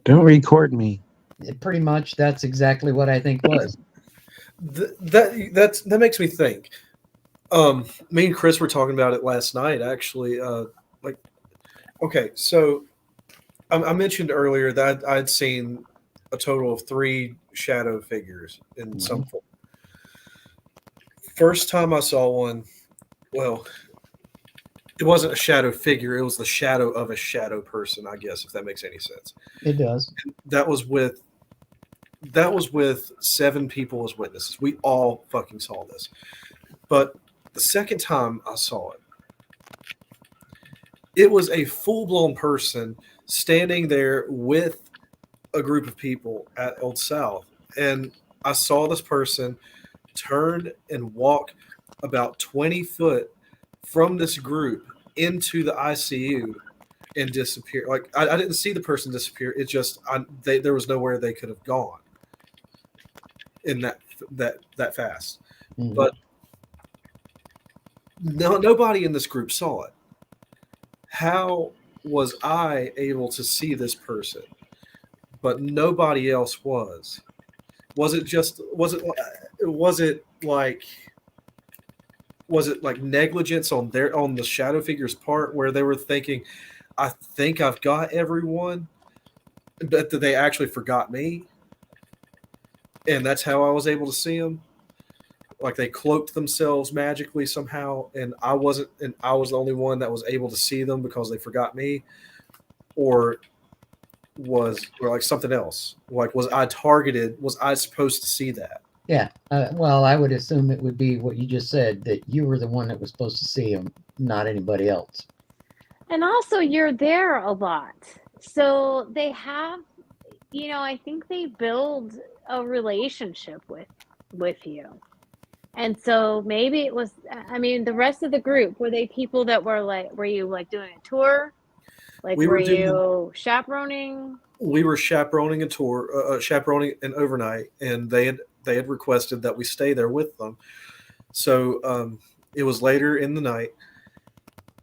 Don't record me. Pretty much, that's exactly what I think was. That makes me think. Me and Chris were talking about it last night, actually. Okay, so I mentioned earlier that I'd seen a total of 3 shadow figures in some form. First time I saw one, well, it wasn't a shadow figure. It was the shadow of a shadow person, I guess, if that makes any sense. It does. And that was with 7 people as witnesses. We all fucking saw this. But the second time I saw it, it was a full-blown person standing there with a group of people at Old South. And I saw this person turn and walk about 20 foot from this group into the ICU and disappear. Like I didn't see the person disappear. It just there was nowhere they could have gone in that fast. Mm-hmm. But nobody in this group saw it. How was I able to see this person, but nobody else was? Was it like negligence on the shadow figure's part, where they were thinking, I think I've got everyone, but they actually forgot me, and that's how I was able to see them? Like they cloaked themselves magically somehow, and I was the only one that was able to see them because they forgot me, or like something else? Like, was I targeted? Was I supposed to see that? Yeah. Well, I would assume it would be what you just said, that you were the one that was supposed to see them, not anybody else. And also, you're there a lot. So they have, I think they build a relationship with you. And so maybe it was, the rest of the group, were they people that were you like doing a tour? Like, were you chaperoning? We were chaperoning a tour, chaperoning an overnight, and they had requested that we stay there with them. So it was later in the night.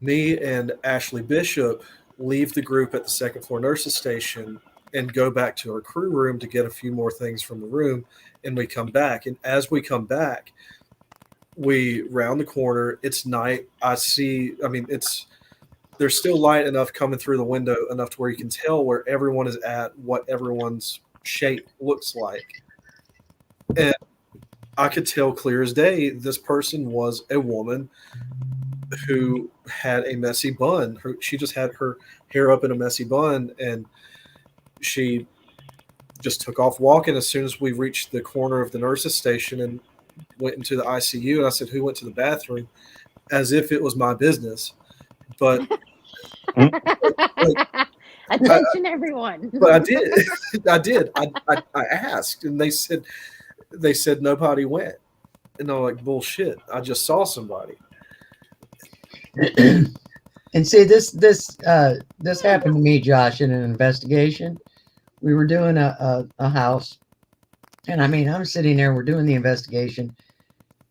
Me and Ashley Bishop leave the group at the second floor nurses station and go back to our crew room to get a few more things from the room. And we come back. And as we come back, we round the corner. It's night. I there's still light enough coming through the window enough to where you can tell where everyone is at, what everyone's shape looks like. And I could tell clear as day this person was a woman who had a messy bun. She just had her hair up in a messy bun, and she just took off walking as soon as we reached the corner of the nurse's station and went into the ICU. And I said, "Who went to the bathroom?" As if it was my business. But Attention, everyone. but I did. I did. I asked, and they said nobody went. And I'm like, bullshit. I just saw somebody. And see, this happened to me, Josh, in an investigation. We were doing a house, and I mean, I'm sitting there. We're doing the investigation,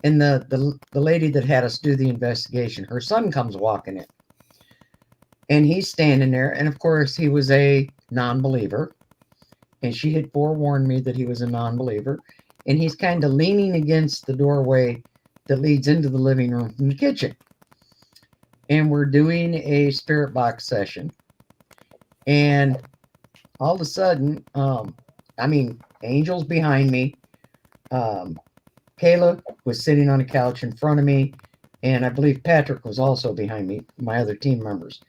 and the lady that had us do the investigation, her son comes walking in, and he's standing there, and of course, he was a non-believer, and she had forewarned me that he was a non-believer, and he's kind of leaning against the doorway that leads into the living room from the kitchen. And we're doing a spirit box session. And all of a sudden, I mean, Angel's behind me. Kayla was sitting on a couch in front of me. And I believe Patrick was also behind me, my other team members.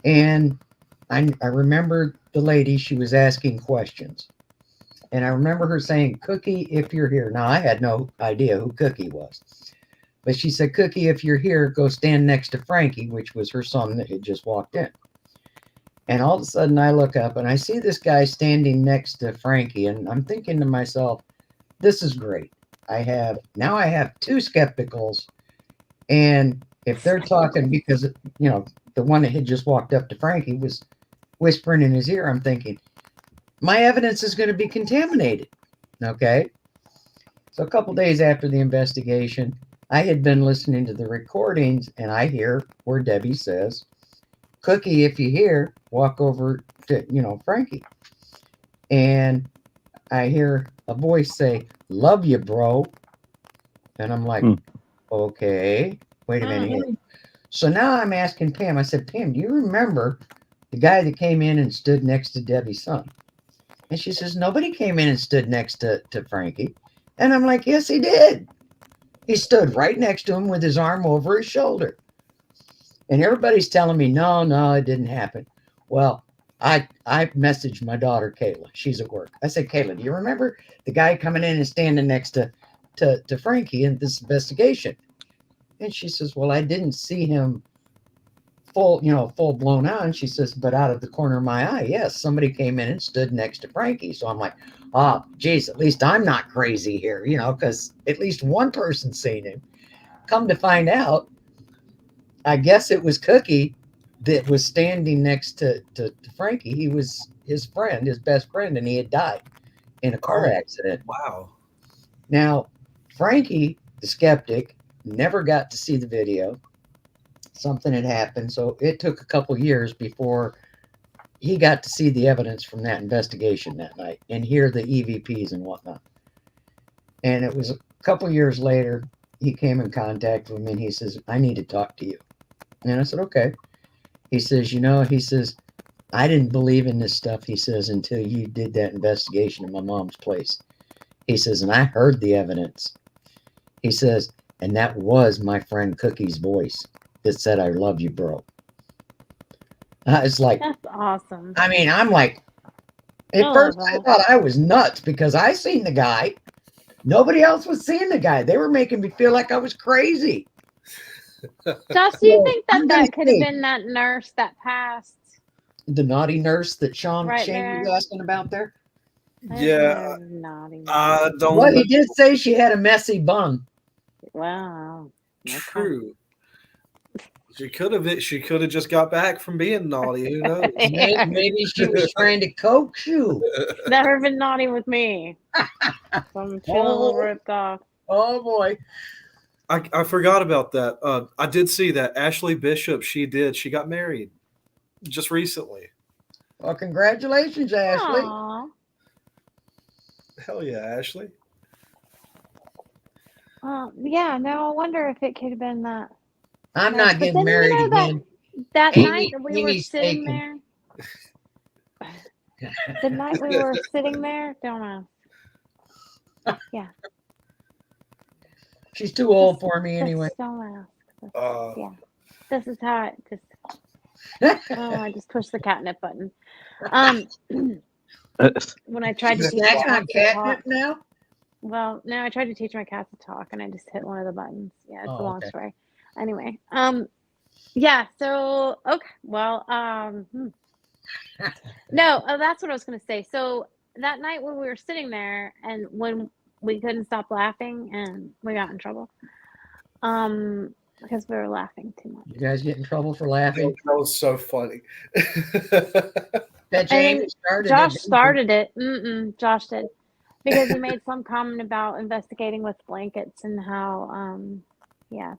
And I remember the lady, she was asking questions. And I remember her saying, "Cookie, if you're here." Now, I had no idea who Cookie was. But she said, "Cookie, if you're here, go stand next to Frankie," which was her son that had just walked in. And all of a sudden I look up and I see this guy standing next to Frankie. And I'm thinking to myself, this is great. I have two skepticals. And if they're talking, because, you know, the one that had just walked up to Frankie was whispering in his ear, I'm thinking, my evidence is going to be contaminated. Okay. So a couple days after the investigation, I had been listening to the recordings, and I hear where Debbie says, "Cookie, if you hear, walk over to, you know, Frankie." And I hear a voice say, "Love you, bro." And I'm like, okay, wait a minute here. So now I'm asking Pam, I said, "Pam, do you remember the guy that came in and stood next to Debbie's son?" And she says, "Nobody came in and stood next to Frankie." And I'm like, "Yes, he did. He stood right next to him with his arm over his shoulder." And everybody's telling me, no, it didn't happen. Well, I messaged my daughter, Kayla. She's at work. I said, "Kayla, do you remember the guy coming in and standing next to Frankie in this investigation?" And she says, "Well, I didn't see him full blown on." She says, "But out of the corner of my eye, yes, somebody came in and stood next to Frankie." So I'm like, oh, geez, at least I'm not crazy here, you know, because at least one person seen him. Come to find out, I guess it was Cookie that was standing next to Frankie. He was his friend, his best friend, and he had died in a car accident. Wow. Now, Frankie, the skeptic, never got to see the video. Something had happened, so it took a couple years before he got to see the evidence from that investigation that night and hear the EVPs and whatnot. And it was a couple years later, he came in contact with me and he says, "I need to talk to you." And I said, "Okay." He says, "I didn't believe in this stuff," he says, "until you did that investigation in my mom's place." He says, "And I heard the evidence." He says, "And that was my friend Cookie's voice that said, 'I love you, bro.'" It's like, That's awesome. I mean, I'm like, at first I thought I was nuts because I seen the guy. Nobody else was seeing the guy. They were making me feel like I was crazy. Josh, do you think that could have been that nurse that passed? The naughty nurse that Shane there. was asking about there? Yeah. Naughty. I don't Well, know. he did say she had a messy bun. Wow. True. She could have just got back from being naughty. Who knows? Maybe she was trying to coax you. Never been naughty with me. So I'm feeling a little ripped off. Oh boy. I forgot about that. I did see that Ashley Bishop. She got married just recently. Well, congratulations, Ashley. Aww. Hell yeah, Ashley. Yeah, no, I wonder if it could have been that. I'm not getting married again. that Amy- night that we were Amy's sitting taken. there, the night we were sitting there, don't ask. Yeah, She's too old for me anyway. just don't ask. Uh, Yeah, this is how it just. Oh, I just pushed the catnip button. When I tried to She's teach my snacking cat on to catnip talk. now. Well, no, I tried to teach my cat to talk, and I just hit one of the buttons. Yeah, it's a Oh, long okay. story. Anyway, yeah. So okay, well, no, that's what I was gonna say. So that night when we were sitting there, and when we couldn't stop laughing, and we got in trouble, because we were laughing too much. You guys get in trouble for laughing. that was so funny. Bet And Jamie then started Josh it. started it. Josh did, because he made some comment about investigating with blankets and how, yeah,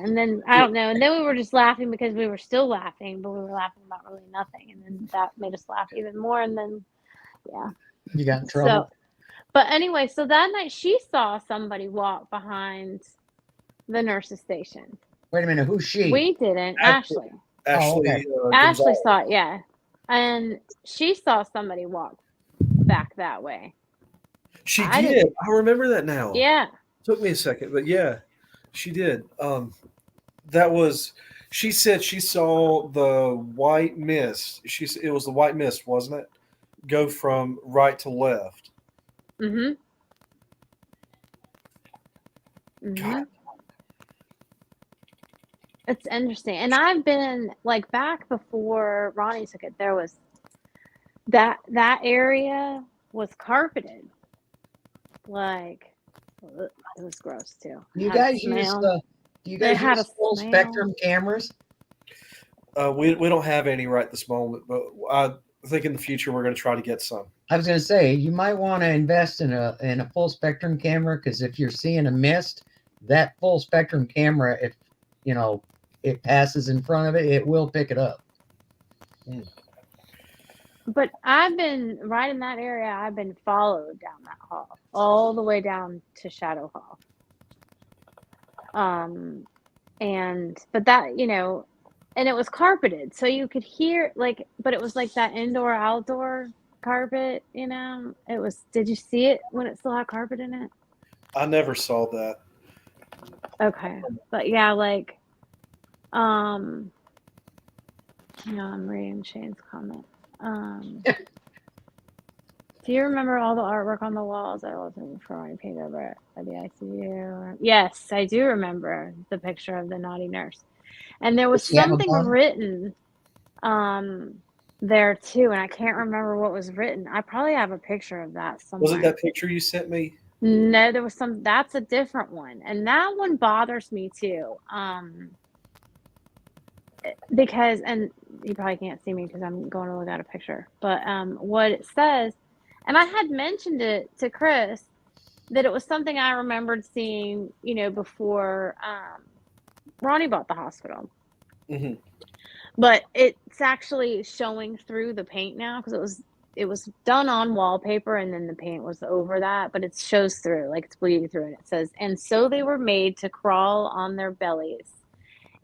and then I don't know, and then we were just laughing because we were still laughing, but we were laughing about really nothing, and then that made us laugh even more, and then yeah. You got in trouble. So, but anyway, so that night she saw somebody walk behind the nurse's station. Wait a minute, who's she? We didn't. Ashley. Ashley. Ashley, Ashley Gonzalez. saw it, yeah. And she saw somebody walk back that way. She I did. didn't- I remember that now. Yeah. Took me a second, but yeah, she did. That was. She said she saw the white mist. It was the white mist, wasn't it? Go from right to left. Mm-hmm. Mm-hmm. God. It's interesting. And I've been like back before Ronnie took it, there was that area was carpeted. Like it was gross too. You Had a guys use smell. the. Do you They guys had use a full smell. spectrum cameras? We don't have any right this moment, but I think in the future we're going to try to get some. I was going to say you might want to invest in a full spectrum camera, because if you're seeing a mist, that full spectrum camera, if you know it passes in front of it, it will pick it up. But I've been right in that area. I've been followed down that hall, all the way down to Shadow Hall. But that, and it was carpeted, so you could hear but it was like that indoor outdoor carpet. It was. Did you see it when it still had carpet in it? I never saw that. Okay, but yeah, I'm reading Shane's comment. Do you remember all the artwork on the walls? I wasn't before I paid over it by the ICU. Yes, I do remember the picture of the naughty nurse. And there was Does she have a something bun? written there too, and I can't remember what was written. I probably have a picture of that somewhere. Was it that picture you sent me? No, there was that's a different one. And that one bothers me too. Because, and you probably can't see me because I'm going to look at a picture, but what it says, and I had mentioned it to Chris, that it was something I remembered seeing, before Ronnie bought the hospital. Mm-hmm. But it's actually showing through the paint now, because it was done on wallpaper and then the paint was over that, but it shows through, like it's bleeding through, and it says, "And so they were made to crawl on their bellies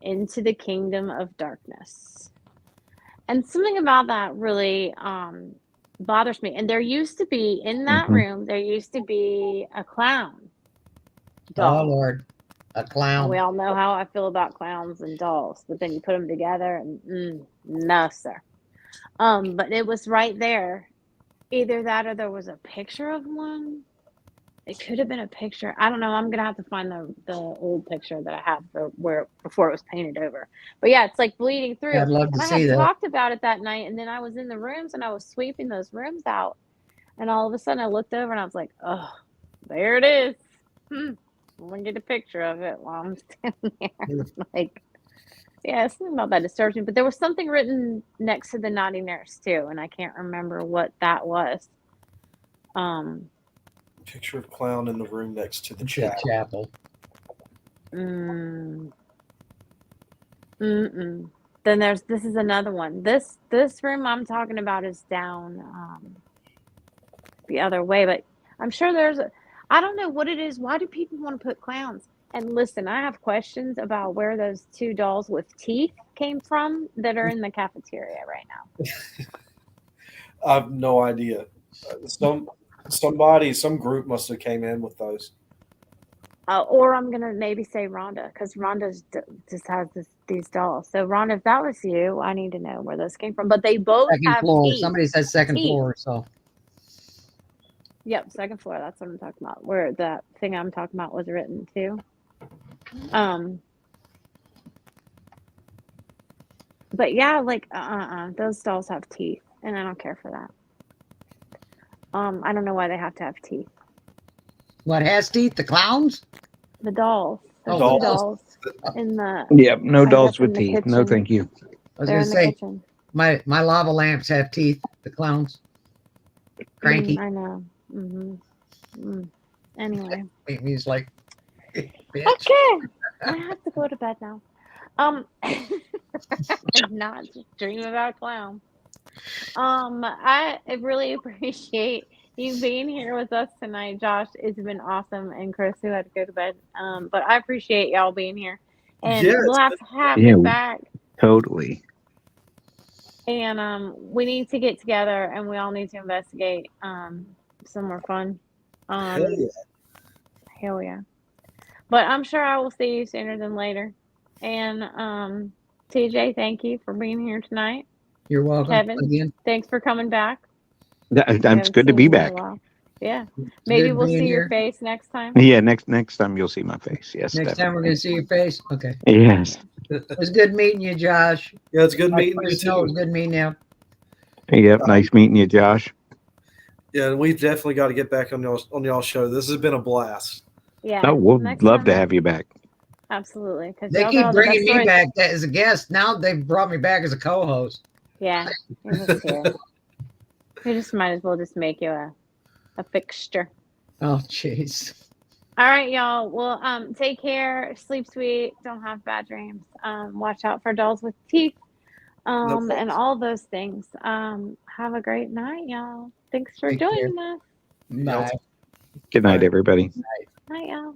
into the kingdom of darkness." And something about that really bothers me. And there used to be, in that room, there used to be a clown doll. Oh Lord, a clown. And we all know how I feel about clowns and dolls, but then you put them together and no, sir. But it was right there. Either that or there was a picture of one. It could have been a picture. I don't know. I'm gonna have to find the old picture that I have before it was painted over. But yeah, it's like bleeding through. I'd love to and I see had that. talked about it that night, and then I was in the rooms and I was sweeping those rooms out, and all of a sudden I looked over and I was like, "Oh, there it is." I'm gonna get a picture of it while I'm standing there. Like, yeah, something about that disturbs me. But there was something written next to the naughty nurse too, and I can't remember what that was. Picture of clown in the room next to the It's chapel. a chapel. Then this is another one. This room I'm talking about is down the other way, but I'm sure I don't know what it is. Why do people want to put clowns? And listen, I have questions about where those 2 dolls with teeth came from that are in the cafeteria right now. I have no idea. Some group must have came in with those. Or I'm gonna maybe say Rhonda, because Rhonda just has these dolls. So Rhonda, if that was you, I need to know where those came from. But they both Second have floor. teeth. Somebody said second Teeth. floor. So Yep, second floor. That's what I'm talking about. Where the thing I'm talking about was written too. But yeah, like those dolls have teeth, and I don't care for that. I don't know why they have to have teeth. what has teeth? The clowns? The dolls. There's Oh, 2 dolls in the. Yep, no I dolls guess in with the teeth. No, kitchen. thank you. I was They're gonna in the say kitchen. my lava lamps have teeth. The clowns. Cranky. I know. Anyway. He's like, bitch. Okay. I have to go to bed now. Not just dream about clowns. I really appreciate you being here with us tonight, Josh. It's been awesome, and Chris, who had to go to bed. But I appreciate y'all being here, and Yeah, we'll have to have Yeah. you back. Totally. And we need to get together, and we all need to investigate some more fun. Hell yeah. But I'm sure I will see you sooner than later. And TJ, thank you for being here tonight. You're welcome. Kevin, Again. thanks for coming back. It's good to be back. Yeah. It's Maybe good we'll being see your here. face next time. Yeah, next time you'll see my face. Yes. Next time we're definitely. gonna see your face. Okay. Yes. It was good meeting you, Josh. Yeah, it's good Like meeting you Chris knows, it was too. good meeting you. Yep. Nice meeting you, Josh. Yeah, we've definitely got to get back on y'all's show. This has been a blast. Yeah. Oh, we'll next love time. to have you back. Absolutely. Because They keep bringing me back as a guest. Now they've brought me back as a co-host. Yeah. You're just here. We just might as well just make you a fixture. Oh, jeez. All right, y'all. Well, take care. Sleep sweet. Don't have bad dreams. Watch out for dolls with teeth. And all those things. Have a great night, y'all. Thanks for Take care. joining us. Bye. Good night, Bye. everybody. Night, y'all.